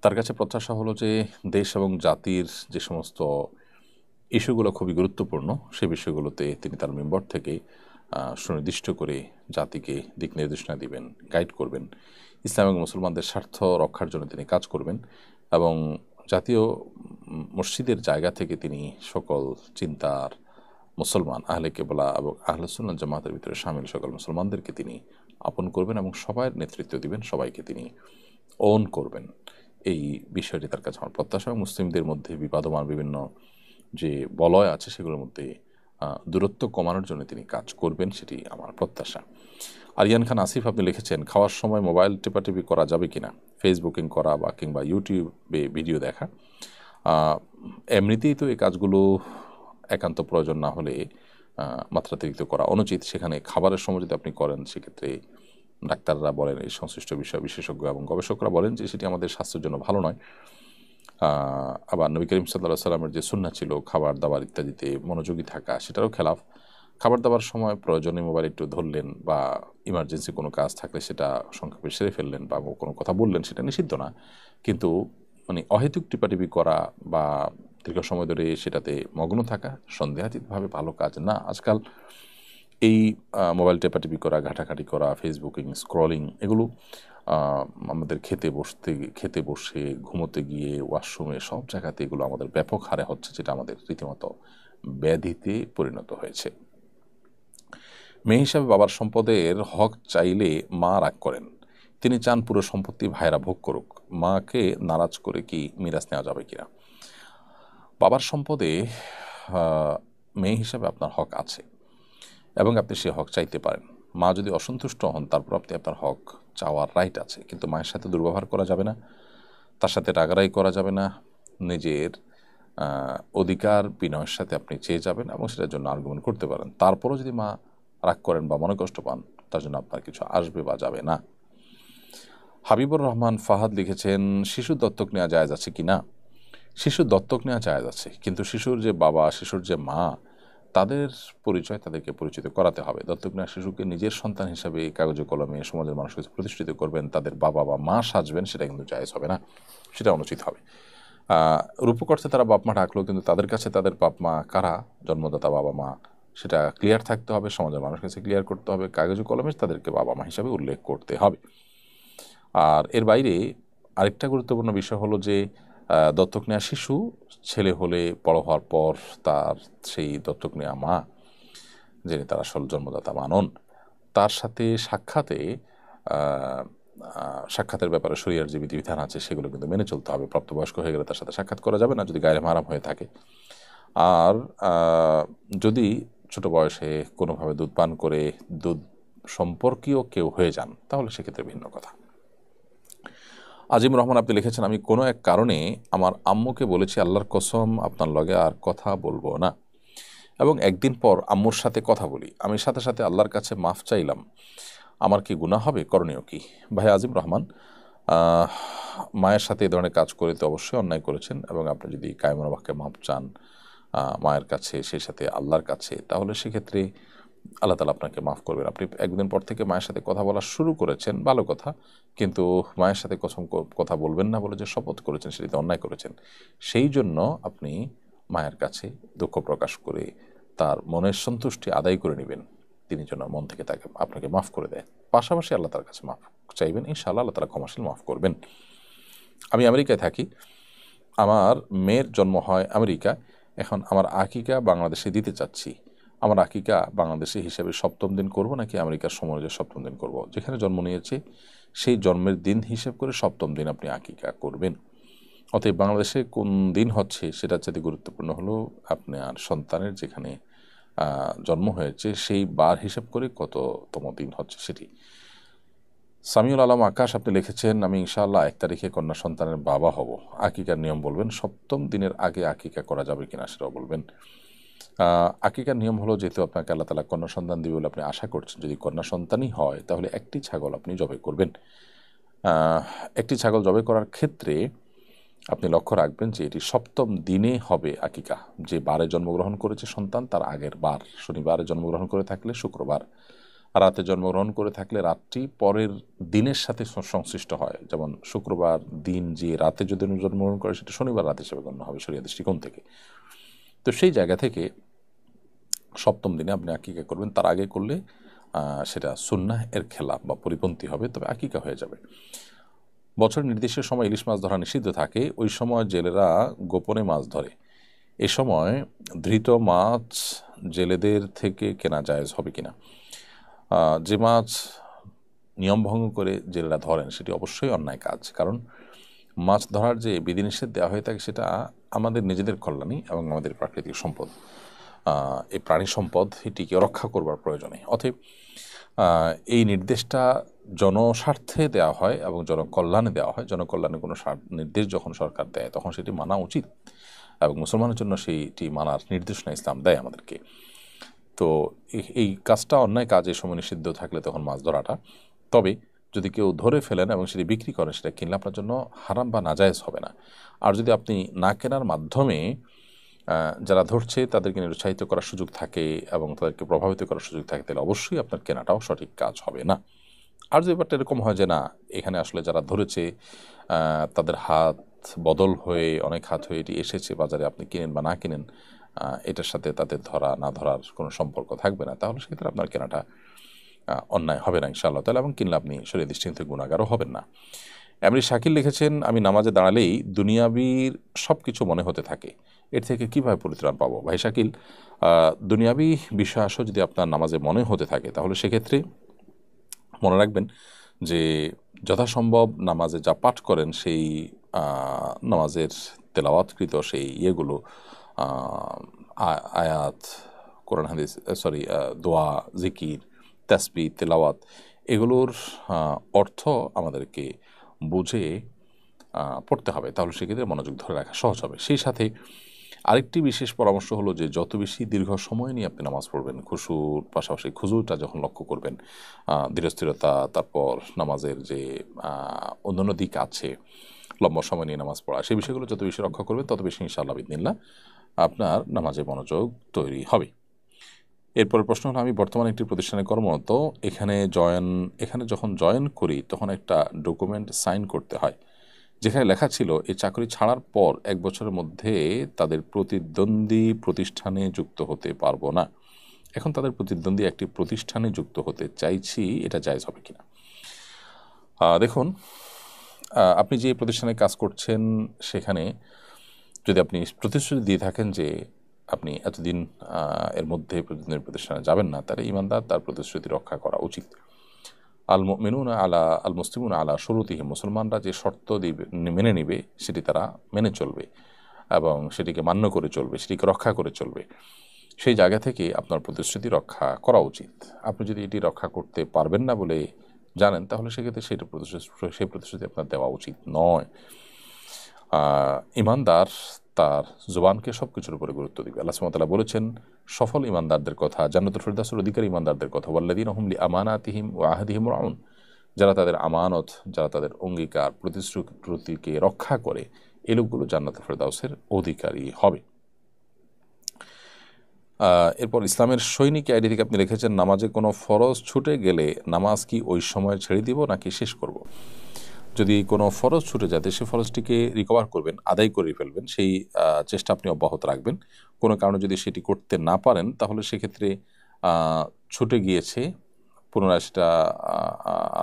তার কাছে প্রত্যাশা হলো যে দেশ এবং জাতির যে সমস্ত ইস্যুগুলো খুবই গুরুত্বপূর্ণ, সেই বিষয়গুলোতে তিনি তার মেম্বার থেকে সুনির্দিষ্ট করে জাতিকে দিক নির্দেশনা দিবেন, গাইড করবেন, ইসলাম এবং মুসলমানদের স্বার্থ রক্ষার জন্য তিনি কাজ করবেন, এবং জাতীয় মসজিদের জায়গা থেকে তিনি সকল চিন্তার মুসলমান, আহলে কেবলা এবং আহলে সুন্নাত জামাতের ভিতরে শামিল সকল মুসলমানদেরকে তিনি আপন করবেন এবং সবার নেতৃত্ব দিবেন, সবাইকে তিনি ওন করবেন। এই বিষয়টি তার কাছে আমার প্রত্যাশা। মুসলিমদের মধ্যে বিবাদমান বিভিন্ন যে বলয় আছে সেগুলোর মধ্যে দূরত্ব কমানোর জন্য তিনি কাজ করবেন, সেটি আমার প্রত্যাশা। আরিয়ান খান আসিফ আপনি লিখেছেন, খাওয়ার সময় মোবাইল টেপাটেপি করা যাবে কিনা, ফেসবুকিং করা বা কিংবা ইউটিউবে ভিডিও দেখা। এমনিতেই তো এই কাজগুলো একান্ত প্রয়োজন না হলে মাত্রাতিরিক্ত করা অনুচিত। সেখানে খাবারের সময় যদি আপনি করেন, সেক্ষেত্রে ডাক্তাররা বলেন, এই সংশ্লিষ্ট বিষয় বিশেষজ্ঞ এবং গবেষকরা বলেন যে সেটি আমাদের স্বাস্থ্যের জন্য ভালো নয়। আবার নবী করিম সাল্লাল্লাহু আলাইহি সাল্লামের যে সুন্নাহ ছিল খাবার দাবার ইত্যাদিতে মনোযোগী থাকা, সেটারও খেলাফ। খাবার দাবার সময় প্রয়োজনে মোবাইল একটু ধরলেন বা ইমার্জেন্সি কোনো কাজ থাকলে সেটা সংক্ষেপে সেরে ফেললেন বা কোনো কথা বললেন, সেটা নিষিদ্ধ না। কিন্তু মানে অহেতুক টিপাটিপি করা বা দীর্ঘ সময় ধরে সেটাতে মগ্ন থাকা সন্দেহাতীতভাবে ভালো কাজ না। আজকাল এই মোবাইল টেপাটিপি করা, ঘাটাঘাটি করা, ফেসবুকিং, স্ক্রলিং, এগুলো আমাদের খেতে বসে, ঘুমোতে গিয়ে, ওয়াশরুমে, সব জায়গাতে এগুলো আমাদের ব্যাপক হারে হচ্ছে, যেটা আমাদের রীতিমতো ব্যাধিতে পরিণত হয়েছে। মেয়ে হিসাবে বাবার সম্পদের হক চাইলে মা রাগ করেন, তিনি চান পুরো সম্পত্তি ভাইরা ভোগ করুক, মাকে নারাজ করে কি মিরাজ নেওয়া যাবে কিনা? বাবার সম্পদে মেয়ে হিসাবে আপনার হক আছে এবং আপনি সে হক চাইতে পারেন। মা যদি অসন্তুষ্ট হন, তারপর আপনি আপনার হক চাওয়ার রাইট আছে, কিন্তু মায়ের সাথে দুর্ব্যবহার করা যাবে না, তার সাথে রাগারাগি করা যাবে না। নিজের অধিকার বিনয়ের সাথে আপনি চেয়ে যাবেন এবং সেটার জন্য আর্গুমেন্ট করতে পারেন। তারপরও যদি মা রাগ করেন বা মনে কষ্ট পান, তার জন্য আপনার কিছু আসবে বা যাবে না। হাবিবুর রহমান ফাহাদ লিখেছেন, শিশু দত্তক নেওয়া জায়েজ আছে কি না? শিশু দত্তক নেওয়া জায়েজ আছে, কিন্তু শিশুর যে বাবা, শিশুর যে মা, তাদের পরিচয় তাদেরকে পরিচিত করাতে হবে। দত্তক নেওয়া শিশুকে নিজের সন্তান হিসাবে কাগজে কলমে সমাজের মানুষকে প্রতিষ্ঠিত করবেন, তাদের বাবা বা মা সাজবেন, সেটা কিন্তু জায়েজ হবে না, সেটা অনুচিত হবে। রূপকর্থে তারা বাপ মা ডাকলো, কিন্তু তাদের কাছে তাদের বাপ মা কারা, জন্মদাতা বাবা মা, সেটা ক্লিয়ার থাকতে হবে, সমাজের মানুষের কাছে ক্লিয়ার করতে হবে, কাগজে কলমে তাদেরকে বাবা মা হিসাবে উল্লেখ করতে হবে। আর এর বাইরে আরেকটা গুরুত্বপূর্ণ বিষয় হলো যে দত্তক নেওয়া শিশু ছেলে হলে বড় হওয়ার পর তার সেই দত্তক নেওয়া মা, যিনি তার আসল জন্মদাতা মানন, তার সাথে সাক্ষাতের ব্যাপারে শরীয়তের যে বিধিবিধান আছে সেগুলো কিন্তু মেনে চলতে হবে। প্রাপ্তবয়স্ক হয়ে গেলে তার সাথে সাক্ষাৎ করা যাবে না যদি গায়রে মাহরাম হয়ে থাকে। আর যদি ছোট বয়সে কোনোভাবে দুধ পান করে দুধ সম্পর্কীয় কেউ হয়ে যান, তাহলে সেক্ষেত্রে ভিন্ন কথা। আজিম রহমান আপনি লিখেছেন, আমি কোনো এক কারণে আমার আম্মুকে বলেছি, আল্লাহর কসম আপনার লগে আর কথা বলবো না, এবং একদিন পর আম্মুর সাথে কথা বলি, আমি সাথে সাথে আল্লাহর কাছে মাফ চাইলাম, আমার কি গুনাহ হবে, করণীয় কি? ভাই আজিম রহমান, মায়ের সাথে এই ধরনের কাজ করে তো অবশ্যই অন্যায় করেছেন, এবং আপনি যদি কায়মুল বাক্যে মাফ চান মায়ের কাছে, সেই সাথে আল্লাহর কাছে, তাহলে সেক্ষেত্রে আল্লাহ তাআলা আপনাকে মাফ করবেন। আপনি একদিন পর থেকে মায়ের সাথে কথা বলা শুরু করেছেন, ভালো কথা, কিন্তু মায়ের সাথে কথা বলবেন না বলে যে শপথ করেছেন, সেটিতে অন্যায় করেছেন। সেই জন্য আপনি মায়ের কাছে দুঃখ প্রকাশ করে তার মনের সন্তুষ্টি আদায় করে নেবেন, তিনি যেন মন থেকে তাকে আপনাকে মাফ করে দেয়। পাশাপাশি আল্লাহ তার কাছে মাফ চাইবেন, ইনশাআল্লাহ আল্লাহ তাআলা ক্ষমাশীল, মাফ করবেন। আমি আমেরিকায় থাকি, আমার মেয়ের জন্ম হয় আমেরিকায়, এখন আমার আকিকা বাংলাদেশে দিতে চাচ্ছি। আমার আকিকা বাংলাদেশে হিসাবে 7ম দিন করব নাকি আমেরিকার সময় অনুযায়ী 7ম দিন করব? যেখানে জন্ম নিয়েছে সেই জন্মের দিন হিসেব করে 7ম দিন আপনি আকিকা করবেন। অতএব বাংলাদেশে কোন দিন হচ্ছে সেটা চাইতে গুরুত্বপূর্ণ হলো আপনার সন্তানের যেখানে জন্ম হয়েছে সেই বার হিসাব করে কততম দিন হচ্ছে সেটি। সামিউল আলম আকাশ আপনি লিখেছেন, আমি ইনশাআল্লাহ 1 তারিখে কন্যা সন্তানের বাবা হব, আকিকার নিয়ম বলবেন, 7ম দিনের আগে আকিকা করা যাবে কিনা সেটাও বলবেন। আকিকার নিয়ম হলো, যেহেতু আপনাকে আল্লাহ তাআলা কন্যা সন্তান দিবে বলে আপনি আশা করছেন, যদি কন্যা সন্তানই হয় তাহলে একটি ছাগল আপনি জবাই করবেন। একটি ছাগল জবাই করার ক্ষেত্রে আপনি লক্ষ্য রাখবেন যে এটি 7ম দিনে হবে আকিকা। যে বারে জন্মগ্রহণ করেছে সন্তান তার আগের বার, শনিবারে জন্মগ্রহণ করে থাকলে শুক্রবার, রাতে জন্মগ্রহণ করে থাকলে রাতটি পরের দিনের সাথে সংশ্লিষ্ট হয়। যেমন শুক্রবার দিন যে রাতে যদি জন্মগ্রহণ করে সেটা শনিবার রাত হিসেবে গণ্য হবে শরীয়তের দৃষ্টিকোণ থেকে। তো সেই জায়গা থেকে 7ম দিনে আপনি আকিকা করবেন, তার আগে করলে সেটা সুন্নাহ এর খেলাফ বা পরিপন্থী হবে, তবে আকিকা হয়ে যাবে। বছরের নির্দিষ্ট সময় ইলিশ মাছ ধরা নিষিদ্ধ থাকে, ওই সময় জেলেরা গোপনে মাছ ধরে। এ সময় ধৃত মাছ জেলেদের থেকে কেনা জায়েজ হবে কিনা? যে মাছ নিয়ম ভঙ্গ করে জেলেরা ধরেন সেটি অবশ্যই অন্যায় কাজ, কারণ মাছ ধরার যে বিধিনিষেধ দেওয়া হয়ে থাকে সেটা আমাদের নিজেদের কল্যাণী এবং আমাদের প্রাকৃতিক সম্পদ, এই প্রাণী সম্পদ এটিকে রক্ষা করবার প্রয়োজনে। অতএব এই নির্দেশটা জনস্বার্থে দেওয়া হয় এবং জনকল্যাণে দেওয়া হয়। জনকল্যাণে কোনো নির্দেশ যখন সরকার দেয় তখন সেটি মানা উচিত এবং মুসলমানের জন্য সেইটি মানার নির্দেশনা ইসলাম দেয় আমাদেরকে। তো এই কাজটা অন্যায় কাজ, এই সময় নিষিদ্ধ থাকলে তখন মাছ ধরাটা। তবে যদি কেউ ধরে ফেলেন এবং সেটি বিক্রি করেন, সেটা কিনলে আপনার জন্য হারাম বা নাজায়েজ হবে না। আর যদি আপনি না কেনার মাধ্যমে যারা ধরছে তাদেরকে নিরুৎসাহিত করার সুযোগ থাকে এবং তাদেরকে প্রভাবিত করার সুযোগ থাকে, তাহলে অবশ্যই আপনার কেনাটাও সঠিক কাজ হবে না। আর যে ব্যাপারটা এরকম হয় যে না, এখানে আসলে যারা ধরেছে তাদের হাত বদল হয়ে অনেক হাত হয়ে এটি এসেছে বাজারে, আপনি কিনেন বা না কিনেন এটার সাথে তাদের ধরা না ধরার কোনো সম্পর্ক থাকবে না, তাহলে সেক্ষেত্রে আপনার কেনাটা অন্যায় হবে না ইনশাআল্লাহ তাআলা, এবং কিনলে আপনি শরীয়ত দৃষ্টিতে গুনাহগারও হবেন না। এমনি শাকিল লিখেছেন, আমি নামাজে দাঁড়ালেই দুনিয়াবির সব কিছু মনে হতে থাকে, এর থেকে কিভাবে পরিত্রাণ পাবো? ভাই শাকিল, দুনিয়াবি বিষয় আসো যদি আপনার নামাজে মনে হতে থাকে তাহলে সেক্ষেত্রে মনে রাখবেন যে যথাসম্ভব নামাজে যা পাঠ করেন সেই নামাজের তেলাওয়াতকৃত সেই ইয়েগুলো, আয়াত, কোরআন হাদিস, দোয়া, জিকির, তাসবিহ, তেলাওয়াত, এগুলোর অর্থ আমাদেরকে বুঝে পড়তে হবে, তাহলে সেক্ষেত্রে মনোযোগ ধরে রাখা সহজ হবে। সেই সাথে আরেকটি বিশেষ পরামর্শ হলো যে যত বেশি দীর্ঘ সময় নিয়ে আপনি নামাজ পড়বেন, খুশুর পাশাপাশি খুজুরটা যখন লক্ষ্য করবেন, ধীরস্থিরতা, তারপর নামাজের যে অন্যান্য দিক আছে, লম্বা সময় নিয়ে নামাজ পড়া, সেই বিষয়গুলো যত বেশি রক্ষা করবেন তত বেশি ইনশাআল্লাহ বিদিনিল্লাহ আপনার নামাজে মনোযোগ তৈরি হবে। এরপরের প্রশ্ন হলো, আমি বর্তমানে একটি প্রতিষ্ঠানে কর্মরত, এখানে যখন জয়েন করি তখন একটা ডকুমেন্ট সাইন করতে হয় যেখানে লেখা ছিল এই চাকরি ছাড়ার পর 1 বছরের মধ্যে তাদের প্রতিদ্বন্দ্বী প্রতিষ্ঠানে যুক্ত হতে পারবো না। এখন তাদের প্রতিদ্বন্দ্বী একটি প্রতিষ্ঠানে যুক্ত হতে চাইছি, এটা জায়েজ হবে কিনা? দেখুন, আপনি যে প্রতিষ্ঠানে কাজ করছেন সেখানে যদি আপনি প্রতিশ্রুতি দিয়ে থাকেন যে আপনি এতদিন এর মধ্যে প্রতিদ্বন্দ্বী প্রতিষ্ঠানে যাবেন না, তাহলে ইমানদার তার প্রতিশ্রুতি রক্ষা করা উচিত। আল মুমিনুনা আলা আল মুসলিমুনা আলা শুরুতিহিম, মুসলমানরা যে শর্ত মেনে নিবে সেটি তারা মেনে চলবে এবং সেটিকে মান্য করে চলবে, সেটিকে রক্ষা করে চলবে। সেই জায়গা থেকে আপনার প্রতিশ্রুতি রক্ষা করা উচিত। আপনি যদি এটি রক্ষা করতে পারবেন না বলে জানেন তাহলে সেক্ষেত্রে সেই প্রতিশ্রুতি আপনার দেওয়া উচিত নয়। ইমানদার তার জবানকে সব কিছুর উপরে গুরুত্ব দিবে। আল্লাহ সুবহানাহু ওয়া তাআলা বলেছেন সফল ইমানদারদের কথা, জান্নাতুল ফিরদাউসের অধিকারী ইমানদারদের কথা, ওয়াল্লাযীনা হুম লিআমানাতিহিম ওয়া আহদিহিম রাউন, যারা তাদের আমানত, যারা তাদের অঙ্গীকার প্রতিশ্রুতিকে রক্ষা করে, এই লোকগুলো জান্নাতুল ফিরদাউসের অধিকারী হবে। এরপর ইসলামের সৈনিক আইডি থেকে আপনি লিখেছেন, নামাজে কোনো ফরজ ছুটে গেলে নামাজ কি ওই সময় ছেড়ে দিব নাকি শেষ করব? যদি কোনো ফরজ ছুটে যায় সে ফরজটিকে রিকভার করবেন, আদায় করে ফেলবেন, সেই চেষ্টা আপনি অব্যাহত রাখবেন। কোনো কারণে যদি সেটি করতে না পারেন তাহলে সেক্ষেত্রে ছুটে গিয়েছে, পুনরায় সেটা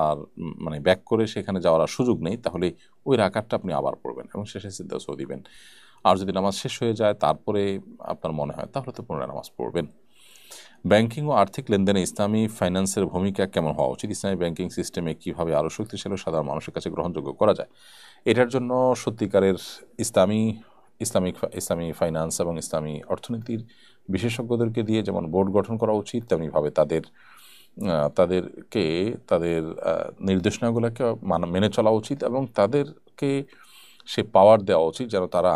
আর মানে ব্যাক করে সেখানে যাওয়ার আর সুযোগ নেই, তাহলে ওই রাকাতটা আপনি আবার পড়বেন এবং শেষে সিজদাও দিবেন। আর যদি নামাজ শেষ হয়ে যায় তারপরে আপনার মনে হয় তাহলে তো পুনরায় নামাজ পড়বেন। ব্যাংকিং ও আর্থিক লেনদেনে ইসলামী ফাইন্যান্সের ভূমিকা কেমন হওয়া উচিত? ইসলামী ব্যাংকিং সিস্টেমে কীভাবে আরও শক্তিশালী সাধারণ মানুষের কাছে গ্রহণযোগ্য করা যায়? এটার জন্য সত্যিকারের ইসলামী ফাইন্যান্স এবং ইসলামী অর্থনীতির বিশেষজ্ঞদেরকে দিয়ে যেমন বোর্ড গঠন করা উচিত, তেমনিভাবে তাদেরকে তাদের নির্দেশনাগুলোকে মেনে চলা উচিত এবং তাদেরকে সে পাওয়ার দেওয়া উচিত যেন তারা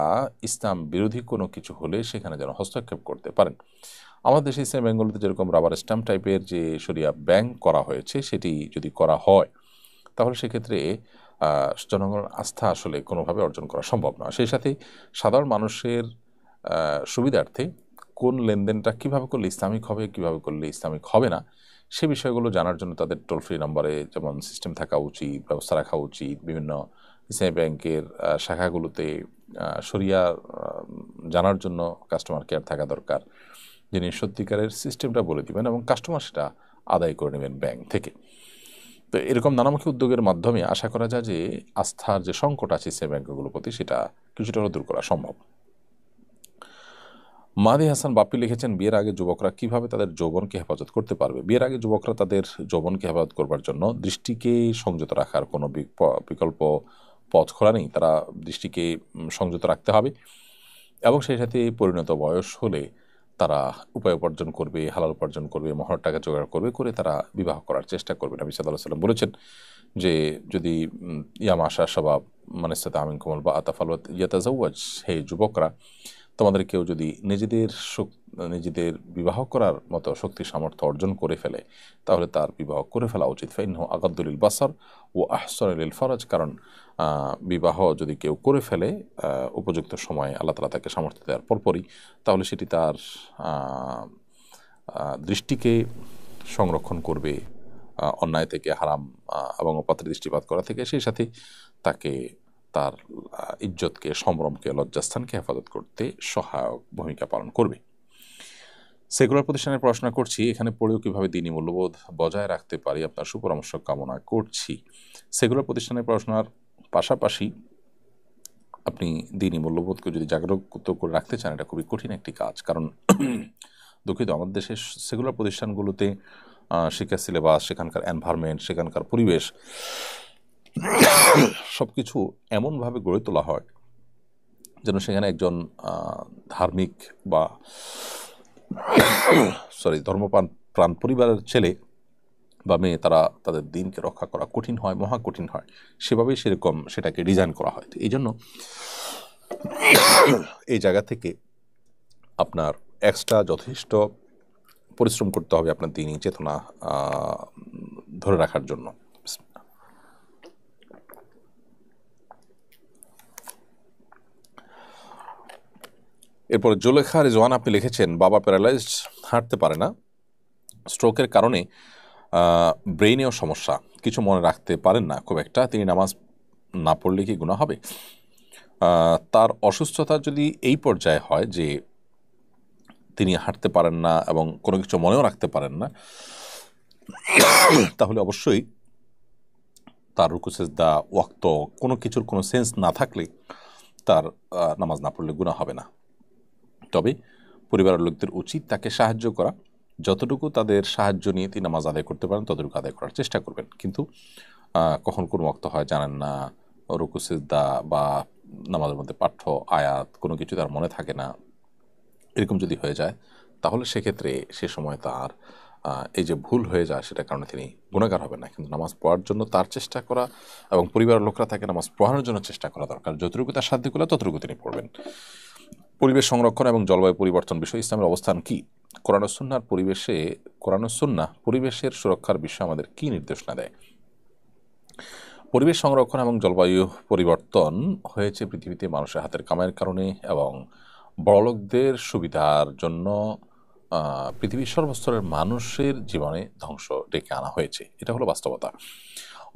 ইসলাম বিরোধী কোনো কিছু হলে সেখানে যেন হস্তক্ষেপ করতে পারেন। আমাদের দেশে ইসলামী ব্যাংকগুলোতে যেরকম রাবার স্ট্যাম্প টাইপের যে শরিয়া ব্যাংক করা হয়েছে সেটি যদি করা হয় তাহলে সেক্ষেত্রে জনগণের আস্থা আসলে কোনোভাবে অর্জন করা সম্ভব নয়। সেই সাথে সাধারণ মানুষের সুবিধার্থে কোন লেনদেনটা কীভাবে করলে ইসলামিক হবে, কীভাবে করলে ইসলামিক হবে না, সে বিষয়গুলো জানার জন্য তাদের টোল ফ্রি নম্বরে যেমন সিস্টেম থাকা উচিত, ব্যবস্থা রাখা উচিত। বিভিন্ন ইসলামী ব্যাংকের শাখাগুলোতে শরিয়া জানার জন্য কাস্টমার কেয়ার থাকা দরকার, যিনি সত্যিকারের সিস্টেমটা বলে দিবেন এবং কাস্টমার সেটা আদায় করে নেবেন ব্যাংক থেকে। তো এরকম নানামুখী উদ্যোগের মাধ্যমে আশা করা যায় যে আস্থার যে সংকট আছে ইসলামী ব্যাংকগুলোর প্রতি সেটা কিছুটা হলেও দূর করা সম্ভব। মাদি হাসান বাপ্পি লিখেছেন, বিয়ের আগে যুবকরা কিভাবে তাদের যৌবনকে হেফাজত করতে পারবে? বিয়ের আগে যুবকরা তাদের যৌবনকে হেফাজত করবার জন্য দৃষ্টিকে সংযত রাখার কোনো বিকল্প পথ খোলা নেই, তারা দৃষ্টিকে সংযত রাখতে হবে এবং সেই সাথে পরিণত বয়স হলে তারা উপায় উপার্জন করবে, হালাল উপার্জন করবে, মহর টাকা জোগাড় করবে, করে তারা বিবাহ করার চেষ্টা করবে। নবী সাল্লাল্লাহু আলাইহি ওয়াসাল্লাম বলেছেন যে যদি ইয়ামাশা সবাব মানিস্তাতা আমিনকুমুল বাআতা ফালইয়াতাজাওয়াজ, হে যুবকরা, তোমাদের কেউ যদি নিজেদের বিবাহ করার মতো শক্তি সামর্থ্য অর্জন করে ফেলে তাহলে তার বিবাহ করে ফেলা উচিত। ফাইন্নাহু আগাদ্দু লিল বাসার ও আহসানু লিল ফারাজ, কারণ বিবাহ যদি কেউ করে ফেলে উপযুক্ত সময়ে আল্লাহ তাআলা তাকে সামর্থ্য দেওয়ার পরপরই, তাহলে সেটি তার দৃষ্টিকে সংরক্ষণ করবে অন্যায় থেকে, হারাম এবং অপাত্রে দৃষ্টিপাত করা থেকে, সেই সাথে তাকে তার ইজ্জতকে, সম্ভ্রমকে, লজ্জাস্থানকে হেফাজত করতে সহায়ক ভূমিকা পালন করবে। সেকুলার প্রতিষ্ঠানে পড়াশোনা করছি, এখানে পড়েও কীভাবে দ্বীনি মূল্যবোধ বজায় রাখতে পারি আপনার সুপরামর্শ কামনা করছি। সেকুলার প্রতিষ্ঠানে পড়াশোনার পাশাপাশি আপনি দ্বীনি মূল্যবোধকে যদি জাগ্রত করে রাখতে চান, এটা খুবই কঠিন একটি কাজ। কারণ দুঃখিত, আমাদের দেশের সেকুলার প্রতিষ্ঠানগুলোতে শিক্ষা সিলেবাস, সেখানকার এনভায়রনমেন্ট, সেখানকার পরিবেশ সব কিছু এমনভাবে গড়ে তোলা হয় যেন সেখানে একজন ধার্মিক বা ধর্মপ্রাণ পরিবারের ছেলে বা মেয়ে তারা তাদের দিনকে রক্ষা করা কঠিন হয়, মহা কঠিন হয়। সেভাবেই সেটাকে ডিজাইন করা হয়। এই জন্য এই জায়গা থেকে আপনার এক্সট্রা যথেষ্ট পরিশ্রম করতে হবে আপনার দ্বীনি চেতনা ধরে রাখার জন্য। এরপর জুলেখা রিজওয়ান আপনি লিখেছেন, বাবা প্যারালাইজড, হাঁটতে পারে না, স্ট্রোকের কারণে ব্রেইনেও সমস্যা, কিছু মনে রাখতে পারেন না খুব একটা, তিনি নামাজ না পড়লে কি গুনাহ হবে? তার অসুস্থতা যদি এই পর্যায়ে হয় যে তিনি হাঁটতে পারেন না এবং কোনো কিছু মনেও রাখতে পারেন না, তাহলে অবশ্যই তার রুকু সিজদা, ওয়াক্ত, কোনো কিছুর কোনো সেন্স না থাকলে তার নামাজ না পড়লে গুনাহ হবে না। তবে পরিবারের লোকদের উচিত তাকে সাহায্য করা, যতটুকু তাদের সাহায্য নিয়ে তিনি নামাজ আদায় করতে পারেন ততটুকু আদায় করার চেষ্টা করবেন। কিন্তু কখন কোন ওয়াক্ত হয় জানেন না, রুকু সিজদা বা নামাজের মধ্যে পাঠ্য আয়াত কোনো কিছু তার মনে থাকে না, এরকম যদি হয়ে যায় তাহলে সেক্ষেত্রে সে সময় তার এই যে ভুল হয়ে যায় সেটার কারণে তিনি গুনাহগার হবেন না। কিন্তু নামাজ পড়ার জন্য তার চেষ্টা করা এবং পরিবারের লোকরা তাকে নামাজ পড়ানোর জন্য চেষ্টা করা দরকার। যতটুকু তার সাধ্য করলে ততটুকু তিনি পড়বেন। পরিবেশ সংরক্ষণ এবং জলবায়ু পরিবর্তন বিষয়ে ইসলামের অবস্থান কি? কোরআন ও সুন্নাহ পরিবেশের সুরক্ষার বিষয়ে আমাদের কি নির্দেশনা দেয়? পরিবেশ সংরক্ষণ এবং জলবায়ু পরিবর্তন হয়েছে পৃথিবীতে মানুষের হাতের কামাইয়ের কারণে এবং বড়লোকদের সুবিধার জন্য পৃথিবীর সর্বস্তরের মানুষের জীবনে ধ্বংস ডেকে আনা হয়েছে। এটা হলো বাস্তবতা।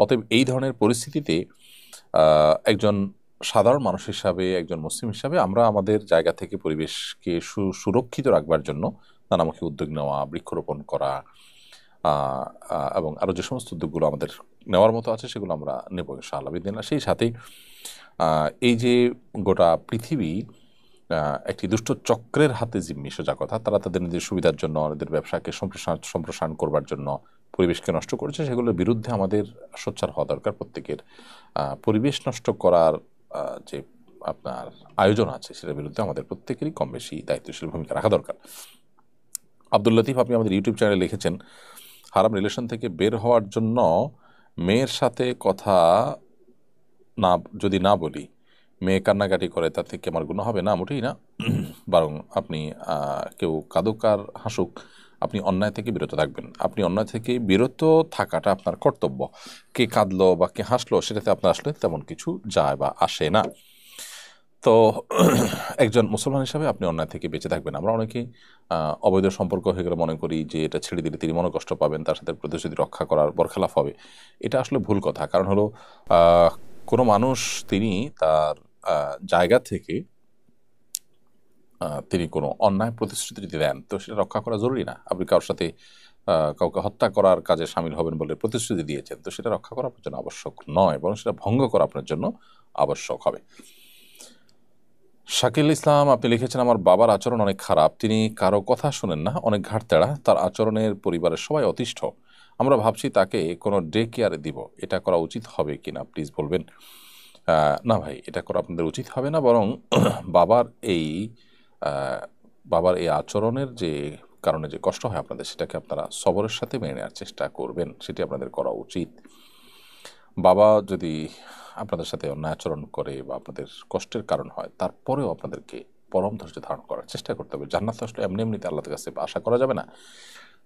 অতএব এই ধরনের পরিস্থিতিতে একজন সাধারণ মানুষ হিসাবে, একজন মুসলিম হিসাবে আমরা আমাদের জায়গা থেকে পরিবেশকে সুরক্ষিত রাখবার জন্য নানামুখী উদ্যোগ নেওয়া, বৃক্ষরোপণ করা এবং আরও যে সমস্ত উদ্যোগগুলো আমাদের নেওয়ার মতো আছে সেগুলো আমরা নেব ইনশাআল্লাহ বিদিনিল্লাহ। সেই সাথে এই যে গোটা পৃথিবী একটি দুষ্ট চক্রের হাতে জিম্মি, সোজা কথা, তারা তাদের নিজের সুবিধার জন্য, তাদের ব্যবসাকে সম্প্রসারণ করবার জন্য পরিবেশকে নষ্ট করছে, সেগুলোর বিরুদ্ধে আমাদের সোচ্চার হওয়া দরকার। প্রত্যেকের পরিবেশ নষ্ট করার যে আপনার আয়োজন আছে সেটার বিরুদ্ধে আমাদের প্রত্যেকেরই কম বেশি দায়িত্বশীল ভূমিকা রাখা দরকার। আব্দুল লতিফ আপনি আমাদের ইউটিউব চ্যানেলে লিখেছেন, হারাম রিলেশন থেকে বের হওয়ার জন্য মেয়ের সাথে কথা যদি না বলি, মেয়ে কান্নাকাটি করে, তার থেকে আমার গুনাহ হবে না? মোটেই না। বরং আপনি কেউ কাঁদুক আর হাসুক, আপনি অন্যায় থেকে বিরত থাকবেন। আপনি অন্যায় থেকে বিরত থাকাটা আপনার কর্তব্য। কে কাঁদলো বা কে হাসলো সেটাতে আপনার আসলে তেমন কিছু যায় বা আসে না। তো একজন মুসলমান হিসাবে আপনি অন্যায় থেকে বেঁচে থাকবেন। আমরা অনেকেই অবৈধ সম্পর্ক হয়ে গেলে মনে করি যে এটা ছেড়ে দিলে তিনি মনোকষ্ট পাবেন, তার সাথে প্রতিশ্রুতি রক্ষা করার বরখেলাপ হবে। এটা আসলে ভুল কথা। কারণ হলো কোনো মানুষ তিনি তার জায়গা থেকে তিনি কোনো অন্যায় প্রতিশ্রুতি যদি দেন তো সেটা রক্ষা করা জরুরি না। আপনি কারোর সাথে কাউকে হত্যা করার কাজে সামিল হবেন বলে প্রতিশ্রুতি দিয়েছেন, তো সেটা রক্ষা করা আপনার জন্য আবশ্যক নয়, বরং সেটা ভঙ্গ করা আপনার জন্য আবশ্যক হবে। শাকিল ইসলাম আপনি লিখেছেন, আমার বাবার আচরণ অনেক খারাপ, তিনি কারো কথা শোনেন না, অনেক ঘাটতেড়া, তার আচরণের পরিবারের সবাই অতিষ্ঠ। আমরা ভাবছি তাকে কোনো ডে কেয়ারে দিব, এটা করা উচিত হবে কিনা প্লিজ বলবেন। না ভাই, এটা করা আপনাদের উচিত হবে না, বরং বাবার এই আহ, বাবার এই আচরণের যে কারণে যে কষ্ট হয় আপনাদের, সেটাকে আপনারা সবরের সাথে মেনে নেওয়ার চেষ্টা করবেন, সেটি আপনাদের করা উচিত। বাবা যদি আপনাদের সাথে অন্যায় আচরণ করে বা আপনাদের কষ্টের কারণ হয়, তারপরেও আপনাদেরকে পরম ধৈর্য ধারণ করার চেষ্টা করতে হবে। জান্নাত আসলে এমনি এমনিতে আল্লাহর কাছে আশা করা যাবে না।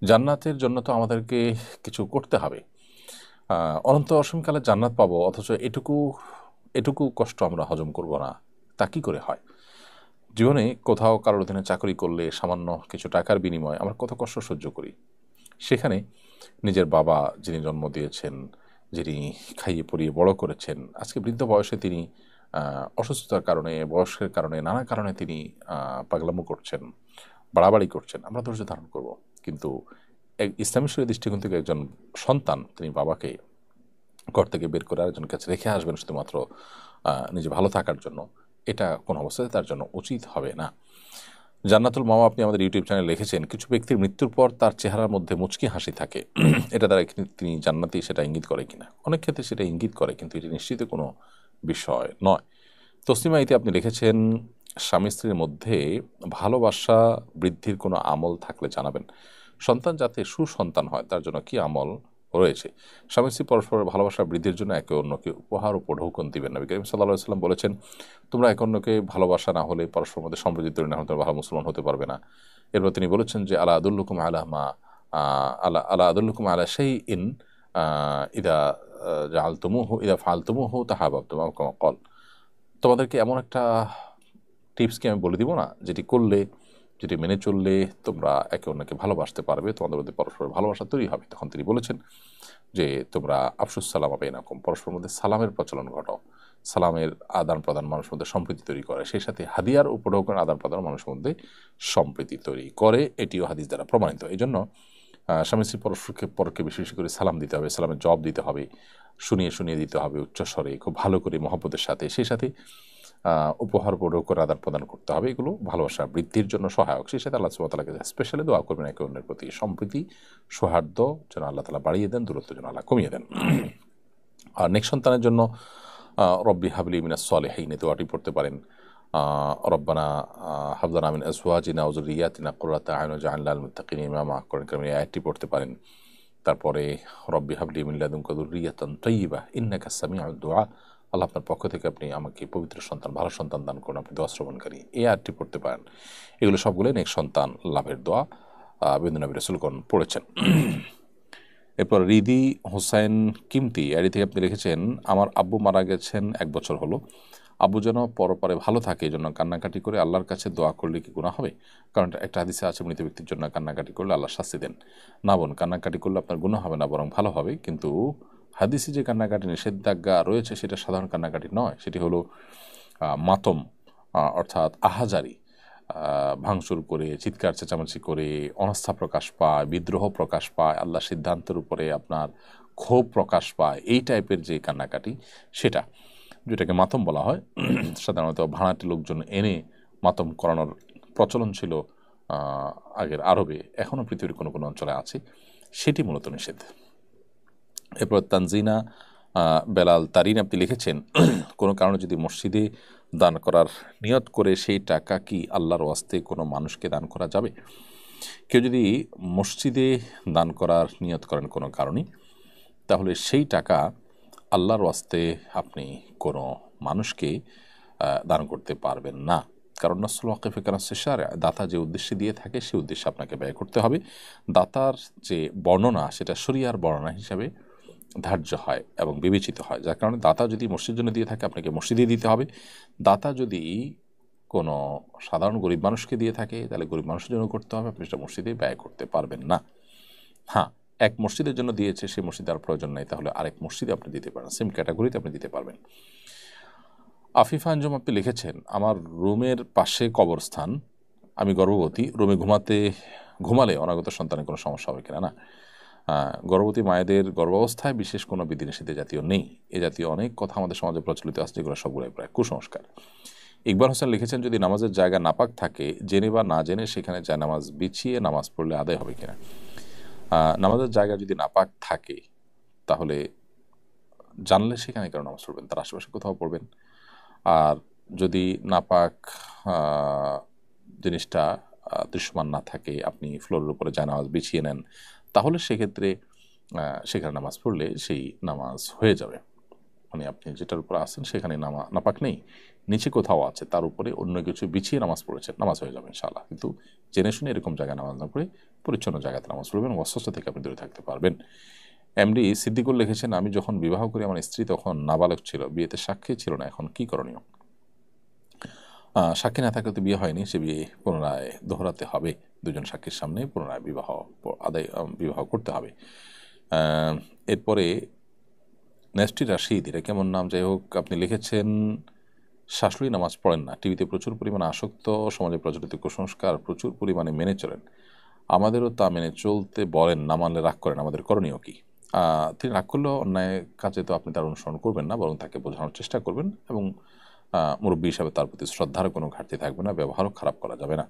জান্নাতের জন্য তো আমাদেরকে কিছু করতে হবে। অনন্ত অসীমকালে জান্নাত পাবো, অথচ এটুকু কষ্ট আমরা হজম করব না, তা কী করে হয়? জীবনে কোথাও কারোর অধীনে চাকরি করলে সামান্য কিছু টাকার বিনিময়ে আমরা কত কষ্ট সহ্য করি। সেখানে নিজের বাবা, যিনি জন্ম দিয়েছেন, যিনি খাইয়ে পরিয়ে বড় করেছেন, আজকে বৃদ্ধ বয়সে তিনি অসুস্থতার কারণে, বয়সের কারণে, নানা কারণে তিনি পাগলামো করছেন, বাড়াবাড়ি করছেন, আমরা ধৈর্য ধারণ করব। কিন্তু ইসলামী শরীয়ত দৃষ্টিকোণ থেকে একজন সন্তান তিনি বাবাকে ঘর থেকে বের করে আরেকজনের কাছে রেখে আসবেন শুধুমাত্র নিজে ভালো থাকার জন্য, এটা কোনো অবস্থাতে তার জন্য উচিত হবে না। জান্নাতুল মাওয়া আপনি আমাদের ইউটিউব চ্যানেলে লিখেছেন, কিছু ব্যক্তির মৃত্যুর পর তার চেহারার মধ্যে মুচকি হাসি থাকে, এটা দ্বারা তিনি জান্নাতি সেটা ইঙ্গিত করে কিনা? অনেক ক্ষেত্রে সেটা ইঙ্গিত করে, কিন্তু এটি নিশ্চিত কোনো বিষয় নয়। তসলিমা ইতি আপনি লিখেছেন, স্বামী স্ত্রীর মধ্যে ভালোবাসা বৃদ্ধির কোনো আমল থাকলে জানাবেন। সন্তান যাতে সুসন্তান হয় তার জন্য কি আমল রয়েছে? স্বামী স্ত্রী পরস্পরের ভালোবাসা বৃদ্ধির জন্য একে অন্যকে উপহার ও উপঢৌকন দিবেন। নবী করিম সাল্লাল্লাহু আলাইহি ওয়াসাল্লাম বলেছেন, তোমরা একে অন্যকে ভালোবাসা না হলে, পরস্পরের মধ্যে সম্প্রীতি তৈরি না হলে তোমরা ভালো মুসলমান হতে পারবে না। এরপর তিনি বলেছেন যে আলা আদুল্লুকুম আলা মা আলা আদুল্লুকুম আলা শাইইন ইদা জাআলতুমুহু ইদা ফাআলতুমুহু তাহাবাবতুম আও কামা ক্বাল। তোমাদেরকে এমন একটা টিপসকে আমি বলে দিব না, যেটি মেনে চললে তোমরা একে অন্যকে ভালোবাসতে পারবে, তোমাদের মধ্যে পরস্পরের ভালোবাসা তৈরি হবে। তখন তিনি বলেছেন যে তোমরা আফসুস সালাম বাইনাকুম, পরস্পরের মধ্যে সালামের প্রচলন ঘটাও। সালামের আদান প্রদান মানুষের মধ্যে সম্প্রীতি তৈরি করে, সেই সাথে হাদিয়ার উপঢৌকনের আদান প্রদান মানুষের মধ্যে সম্প্রীতি তৈরি করে, এটিও হাদিস দ্বারা প্রমাণিত। এই জন্য স্বামী স্ত্রী পরকে বেশি বেশি করে সালাম দিতে হবে, সালামের জবাব দিতে হবে, শুনিয়ে দিতে হবে উচ্চস্বরে, খুব ভালো করে মহব্বতের সাথে, সেই সাথে উপহার উপঢৌকন আদান প্রদান করতে হবে। এগুলো ভালোবাসা বৃদ্ধির জন্য সহায়ক। সেই সাথে আল্লাহ সুবহানাহু ওয়া তাআলাকে স্পেশালি দোয়া করবেন একে অন্যের প্রতি সম্প্রীতি, সৌহার্দ্য যেন আল্লাহ তাআলা বাড়িয়ে দেন, দূরত্ব যেন আল্লাহ কমিয়ে দেন। আর নেক্সট সন্তানের জন্য রব্বি হাবলি মিনাস সলিহিন দোয়াটি পড়তে পারেন। রব্বানা হাব লানা মিন আজওয়াজিনা ওয়া যুররিয়াতিনা কুররাতা আয়ুন ওয়াজআলনা লিল মুত্তাকিনা ইমামা, কোরআন কারীমের এই আয়াতটি পড়তে পারেন। তারপরে রব্বি হাবলি মিন লাদুনকা যুররিয়াতান তাইয়্যিবা ইন্নাকা সামিউদ দুআ, আল্লাহ আপনার পক্ষ থেকে আপনি আমাকে পবিত্র সন্তান, ভালো সন্তান দান করুন, আপনি দোয়া শ্রবণকারী, এই আয়াতটি পড়তে পারেন। এগুলো সবগুলোই নেক্সট সন্তান লাভের দোয়া, বিভিন্ন নবী রাসূলগণ পড়েছেন। এরপর রিদি হোসেন কিমতি এডি থেকে আপনি লিখেছেন, আমার আব্বু মারা গেছেন 1 বছর হলো। আব্বু যেন পরপারে ভালো থাকে এই জন্য কান্নাকাটি করে আল্লাহর কাছে দোয়া করলে কি গুনাহ হবে? কারণ একটা হাদিসে আছে, মৃত ব্যক্তির জন্য কান্নাকাটি করলে আল্লাহ শাস্তি দেন। না বোন, কান্নাকাটি করলে আপনার গুনাহ হবে না, বরং ভালো হবে। কিন্তু হাদিসে যে কান্নাকাটি নিষেধাজ্ঞা রয়েছে সেটা সাধারণ কান্নাকাটি নয়, সেটি হলো মাতম, অর্থাৎ আহাজারি, ভাঙচুর করে, চিৎকার চেঁচামেচি করে, অনাস্থা প্রকাশ পায়, বিদ্রোহ প্রকাশ পায়, আল্লাহ সিদ্ধান্তের উপরে আপনার ক্ষোভ প্রকাশ পায়, এই টাইপের যে কান্নাকাটি, সেটা যেটাকে মাতম বলা হয়। সাধারণত ভাড়াটে লোকজন এনে মাতম করানোর প্রচলন ছিল আগের আরবে, এখনও পৃথিবীর কোনো কোনো অঞ্চলে আছে, সেটি মূলত নিষেধ। এরপর তানজিনা বেলাল তারিন আপনি লিখেছেন, কোনো কারণে যদি মসজিদে দান করার নিয়ত করে সেই টাকা কি আল্লাহর ওয়াস্তে কোনো মানুষকে দান করা যাবে? কেউ যদি মসজিদে দান করার নিয়ত করেন কোনো কারণে, তাহলে সেই টাকা আল্লাহর ওয়াস্তে আপনি কোনো মানুষকে দান করতে পারবেন না। কারণ নাসুল ওয়াকিফে কানাসেশার, দাতা যে উদ্দেশ্যে দিয়ে থাকে সেই উদ্দেশ্যে আপনাকে ব্যয় করতে হবে। দাতার যে বর্ণনা সেটা শরিয়ার বর্ণনা হিসাবে ধার্য হয় এবং বিবেচিত হয়, যার কারণে দাতা যদি মসজিদের জন্য দিয়ে থাকে আপনাকে মসজিদে দিতে হবে। দাতা যদি কোনো সাধারণ গরিব মানুষকে দিয়ে থাকে তাহলে গরিব মানুষের জন্য করতে হবে, আপনি সেটা মসজিদে ব্যয় করতে পারবেন না। হ্যাঁ, এক মসজিদের জন্য দিয়েছে, সেই মসজিদে আর প্রয়োজন নেই, তাহলে আরেক মসজিদে আপনি দিতে পারেন, সেম ক্যাটাগরিতে আপনি দিতে পারবেন। আফিফা আঞ্জুম আপনি লিখেছেন, আমার রুমের পাশে কবরস্থান, আমি গর্ভবতী, রুমে ঘুমালে অনাগত সন্তানের কোনো সমস্যা হবে কিনা? না, গর্ভবতী মায়েদের গর্ভাবস্থায় বিশেষ কোনো বিধিনিষেধ জাতীয় নেই। এ জাতীয় অনেক কথা আমাদের সমাজে প্রচলিত আছে, যেগুলো সবগুলোই প্রায় কুসংস্কার। ইকবাল হোসেন লিখেছেন, যদি নামাজের জায়গা নাপাক থাকে, জেনে বা না জেনে সেখানে যায় নামাজ বিছিয়ে নামাজ পড়লে আদায় হবে কিনা? নামাজের জায়গা যদি নাপাক থাকে তাহলে জানলে সেখানে কেন নামাজ পড়বেন, তার আশেপাশে কোথাও পড়বেন। আর যদি নাপাক জিনিসটা দৃশ্যমান না থাকে, আপনি ফ্লোরের উপরে জানাজ বিছিয়ে নেন, তাহলে সেক্ষেত্রে সেখানে নামাজ পড়লে সেই নামাজ হয়ে যাবে। মানে আপনি যেটার উপর আছেন সেখানে নাপাক নেই, নিচে কোথাও আছে, তার উপরে অন্য কিছু বিছিয়ে নামাজ পড়েছেন, নামাজ হয়ে যাবে ইনশাআল্লাহ। কিন্তু জেনে শুনে এরকম জায়গায় নামাজ না পড়ে পরিচ্ছন্ন জায়গাতে নামাজ পড়বেন, অস্বস্থ থেকে আপনি দূরে থাকতে পারবেন। এমডি সিদ্দিকুল লিখেছেন, আমি যখন বিবাহ করি আমার স্ত্রী তখন নাবালক ছিল, বিয়েতে সাক্ষী ছিল না, এখন কি করণীয়? সাক্ষী না থাকলে তো বিয়ে হয়নি, সে বিয়ে পুনরায় দোহরাতে হবে, দুজন সাক্ষীর সামনে পুনরায় বিবাহ করতে হবে। এরপরে নেস্টি রাশিদ, এটা কেমন নাম, যাই হোক, আপনি লিখেছেন শাশুড়ি নামাজ পড়েন না, টিভিতে প্রচুর পরিমাণে আসক্ত, সমাজে প্রচলিত কুসংস্কার প্রচুর পরিমাণে মেনে চলেন, আমাদেরও তা মেনে চলতে বলেন, না মানলে রাগ করেন, আমাদের করণীয় কি? তিনি রাগ করলেও অন্যায় কাজে তো আপনি তার অনুসরণ করবেন না, বরং তাকে বোঝানোর চেষ্টা করবেন এবং মুরব্বী হিসাবে তার প্রতি শ্রদ্ধার কোনো ঘাটতি থাকবে না, ব্যবহারও খারাপ করা যাবে না।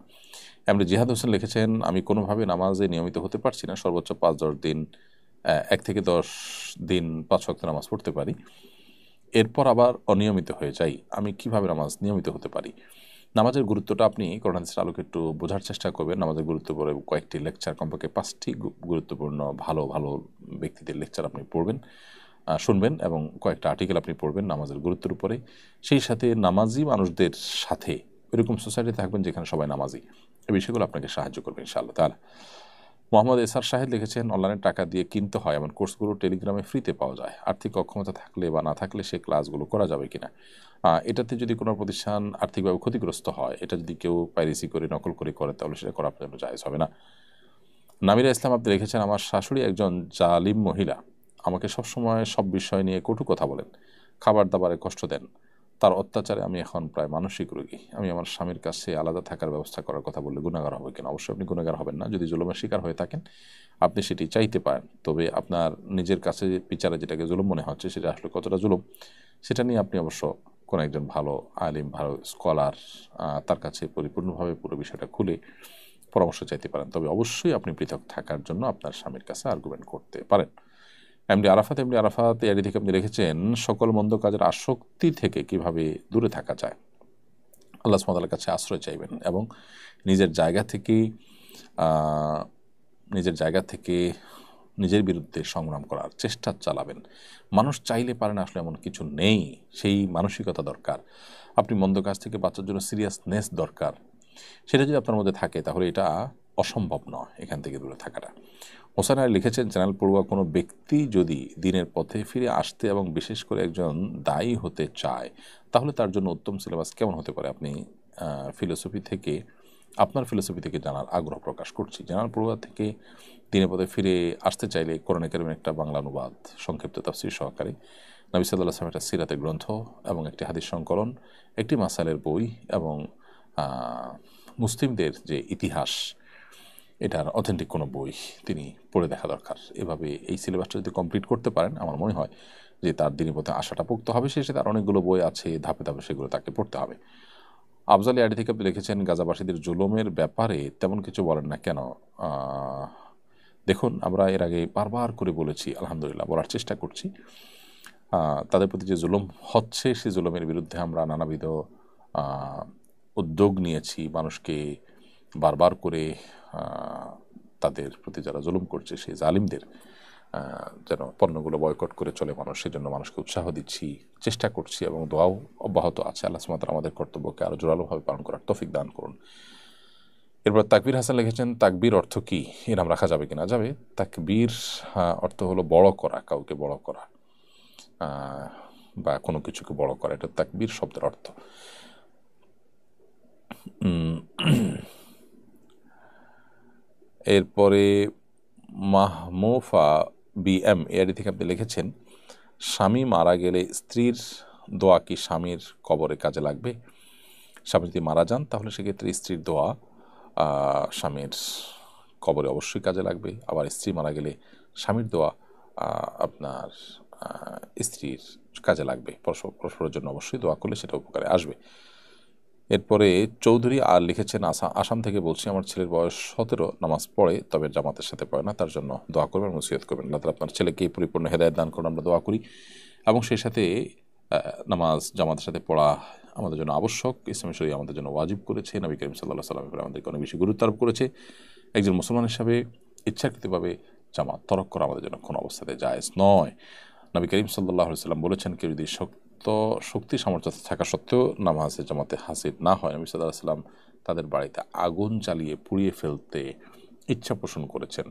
এমনি জিহাদ হোসেন লিখেছেন, আমি কোনোভাবে নামাজে নিয়মিত হতে পারছি না, সর্বোচ্চ 5-10 দিন 1 থেকে 10 দিন 5 ওয়াক্ত নামাজ পড়তে পারি, এরপর আবার অনিয়মিত হয়ে যাই, আমি কিভাবে নামাজ নিয়মিত হতে পারি? নামাজের গুরুত্বটা আপনি কোরআন হাদিসের আলোকে একটু বোঝার চেষ্টা করবেন। নামাজের গুরুত্ব পরে কয়েকটি লেকচার, কমপক্ষে 5টি গুরুত্বপূর্ণ ভালো ভালো ব্যক্তিদের লেকচার আপনি পড়বেন, শুনবেন এবং কয়েকটা আর্টিকেল আপনি পড়বেন নামাজের গুরুত্বের উপরে। সেই সাথে নামাজি মানুষদের সাথে এরকম সোসাইটি থাকবেন যেখানে সবাই নামাজি, এই বিষয়গুলো আপনাকে সাহায্য করবে ইনশাআল্লাহ তাআলা। মোহাম্মদ এসার শাহেদ লিখেছেন, অনলাইনে টাকা দিয়ে কিনতে হয় এমন কোর্সগুলো টেলিগ্রামে ফ্রিতে পাওয়া যায়, আর্থিক অক্ষমতা থাকলে বা না থাকলে সে ক্লাসগুলো করা যাবে কিনা? এটাতে যদি কোনো প্রতিষ্ঠান আর্থিকভাবে ক্ষতিগ্রস্ত হয়, এটা যদি কেউ পাইরেসি করে নকল করে তাহলে সেটা করা আপনার জন্য জায়েজ হবে না। নামিরা ইসলাম আপনি লিখেছেন, আমার শাশুড়ি একজন জালিম মহিলা, আমাকে সবসময় সব বিষয় নিয়ে কটু কথা বলেন, খাবার দাবারে কষ্ট দেন, তার অত্যাচারে আমি এখন প্রায় মানসিক রোগী, আমি আমার স্বামীর কাছে আলাদা থাকার ব্যবস্থা করার কথা বললে গুনাহগার হবে কিনা? অবশ্যই আপনি গুনাহগার হবেন না, যদি জুলুমের শিকার হয়ে থাকেন আপনি সেটি চাইতে পারেন, তবে আপনার নিজের কাছে বিচারে যেটাকে জুলুম মনে হচ্ছে সেটা আসলে কতটা জুলুম সেটা নিয়ে আপনি অবশ্য কোনো একজন ভালো আলিম, ভালো স্কলার, তার কাছে পরিপূর্ণভাবে পুরো বিষয়টা খুলে পরামর্শ চাইতে পারেন, তবে অবশ্যই আপনি পৃথক থাকার জন্য আপনার স্বামীর কাছে আর্গুমেন্ট করতে পারেন। এমডি আরাফাত এডি থেকে আপনি লিখেছেন, সকল মন্দ কাজের আসক্তি থেকে কিভাবে দূরে থাকা যায়? আল্লাহ সুবহানাহু ওয়া তাআলার কাছে আশ্রয় চাইবেন এবং নিজের জায়গা থেকে নিজের বিরুদ্ধে সংগ্রাম করার চেষ্টা চালাবেন। মানুষ চাইলে পারে না, আসলে এমন কিছু নেই, সেই মানসিকতা দরকার। আপনি মন্দ কাজ থেকে বাঁচার জন্য সিরিয়াসনেস দরকার, সেটা যদি আপনার মধ্যে থাকে তাহলে এটা অসম্ভব নয় এখান থেকে দূরে থাকাটা। হোসেন আলী লিখেছেন, চ্যানেল পড়ুয়া কোনো ব্যক্তি যদি দিনের পথে ফিরে আসতে এবং বিশেষ করে একজন দায়ী হতে চায় তাহলে তার জন্য উত্তম সিলেবাস কেমন হতে পারে? আপনি আপনার ফিলোসফি থেকে জানার আগ্রহ প্রকাশ করছি। চ্যানেল পড়ুয়া থেকে দিনের পথে ফিরে আসতে চাইলে কোরআনে কারিমের একটা বাংলা অনুবাদ, সংক্ষিপ্ত তাফসীর সহকারে, নবী সাল্লাল্লাহু আলাইহি ওয়াসাল্লামের একটা সিরাতের গ্রন্থ এবং একটি হাদিস সংকলন, একটি মাসাইলের বই এবং মুসলিমদের যে ইতিহাস এটার অথেন্টিক কোনো বই তিনি পড়ে দেখা দরকার। এভাবে এই সিলেবাসটা যদি কমপ্লিট করতে পারেন আমার মনে হয় যে তার দিনের পথে আশাটা পোক্ত হবে। শেষে তার অনেকগুলো বই আছে ধাপে ধাপে, সেগুলো তাকে পড়তে হবে। আফজাল আইডি থেকে আপনি লিখেছেন, গাজাবাসীদের জুলুমের ব্যাপারে তেমন কিছু বলেন না কেন? দেখুন, আমরা এর আগে বারবার করে বলেছি, আলহামদুলিল্লাহ বলার চেষ্টা করছি, তাদের প্রতি যে জুলুম হচ্ছে সেই জুলুমের বিরুদ্ধে আমরা নানাবিধ উদ্যোগ নিয়েছি, মানুষকে বারবার করে তাদের প্রতি যারা জুলুম করছে সেই জালিমদের যেন পণ্যগুলো বয়কট করে চলে মানুষ, সেজন্য মানুষকে উৎসাহ দিচ্ছি, চেষ্টা করছি এবং দোয়াও অব্যাহত আছে। আল্লাহ সুবহানাহু ওয়া তাআলা আমাদের কর্তব্যকে আরও জোরালোভাবে পালন করার তৌফিক দান করুন। এরপর তাকবীর হাসান লিখেছেন, তাকবীর অর্থ কি? এর নাম রাখা যাবে কিনা? যাবে। তাকবীর অর্থ হলো বড় করা, কাউকে বড় করা বা কোনো কিছুকে বড় করা, এটা তাকবীর শব্দের অর্থ। এরপরে মাহমুফা বিএম এআরডি থেকে আপনি লিখেছেন, স্বামী মারা গেলে স্ত্রীর দোয়া কি স্বামীর কবরে কাজে লাগবে? স্বামী যদি মারা যান তাহলে সেক্ষেত্রে স্ত্রীর দোয়া স্বামীর কবরে অবশ্যই কাজে লাগবে, আবার স্ত্রী মারা গেলে স্বামীর দোয়া আপনার স্ত্রীর কাজে লাগবে। পরস্পরের জন্য অবশ্যই দোয়া করলে সেটা উপকারে আসবে। এরপরে চৌধুরী আর লিখেছেন, আসাম থেকে বলছি, আমার ছেলের বয়স 17, নামাজ পড়ে তবে জামাতের সাথে পড়ে না, তার জন্য দোয়া করবেন, নসিহত করবেন। আল্লাহ তাআলা আপনার ছেলেকে পরিপূর্ণ হেদায়েত দান করুন, আমরা দোয়া করি। এবং সেই সাথে নামাজ জামাতের সাথে পড়া আমাদের জন্য আবশ্যক। ইসলামী শরীয়ত আমাদের জন্য ওয়াজিব করেছে, নবী করিম সাল্লাল্লাহু আলাইহি ওয়াসাল্লাম আমাদেরকে অনেক বেশি গুরুত্ব আরোপ করেছে। একজন মুসলমান হিসাবে ইচ্ছাকৃতভাবে জামাত তরক করা আমাদের জন্য কোনো অবস্থাতে জায়েজ নয়। নবী করিম সাল্লাল্লাহু আলাইহি ওয়াসাল্লাম বলেছেন, কেউ যদি শক্তি সামর্থ্য থাকা সত্ত্বেও নামাজে জামাতে হাজির না হয়, নবী সাল্লাল্লাহু আলাইহি ওয়াসাল্লাম তাদের বাড়িতে আগুন জ্বালিয়ে পুড়িয়ে ফেলতে ইচ্ছা পোষণ করেছেন।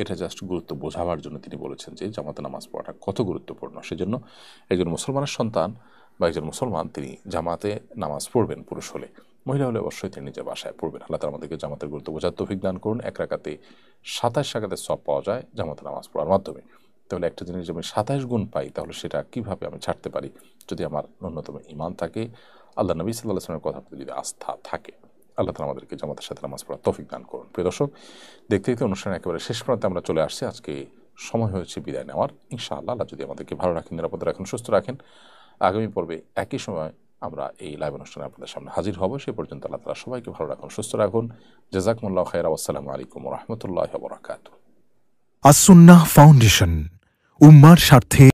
এটা জাস্ট গুরুত্ব বোঝাবার জন্য তিনি বলেছেন যে জামাতে নামাজ পড়াটা কত গুরুত্বপূর্ণ। সেজন্য একজন মুসলমানের সন্তান বা একজন মুসলমান তিনি জামাতে নামাজ পড়বেন, পুরুষ হলে। মহিলা হলে অবশ্যই তিনি নিজের বাসায় পড়বেন। আল্লাহ তাআলা আমাদেরকে জামাতের গুরুত্ব বোঝার তৌফিক দান করুন। এক রাকাতে 27 রাকাতের সওয়াব পাওয়া যায় জামাতে নামাজ পড়ার মাধ্যমে। তাহলে একটা জিনিস আমি 27 গুণ পাই, তাহলে সেটা কিভাবে আমি ছাড়তে পারি? যদি আমার ন্যূনতম ঈমান থাকে, আল্লাহ নবী সাল্লাল্লাহু আলাইহি ওয়াসাল্লামের কথার প্রতি যদি আস্থা থাকে। আল্লাহ তাআলা আমাদেরকে জামাতের সাথে নামাজ পড়ার তৌফিক দান করুন। প্রিয় দর্শক, দেখতে দেখতে অনুষ্ঠানের একেবারে শেষ প্রান্তে আমরা চলে আসছি। আজকে সময় হয়েছে বিদায় নেওয়ার। ইনশাআল্লাহ আল্লাহ যদি আমাদেরকে ভালো রাখেন, নিরাপদে রাখেন, সুস্থ রাখেন, আগামী পর্বে একই সময় আমরা এই লাইভ অনুষ্ঠানে আপনাদের সামনে হাজির হব। সে পর্যন্ত আল্লাহ তাআলা সবাইকে ভালো রাখুন, সুস্থ রাখুন। জাযাকুমুল্লাহু খায়রা। আসসালামু আলাইকুম ওয়া রাহমাতুল্লাহি ওয়া বারাকাতুহু। আস-সুন্নাহ ফাউন্ডেশন, উম্মার স্বার্থে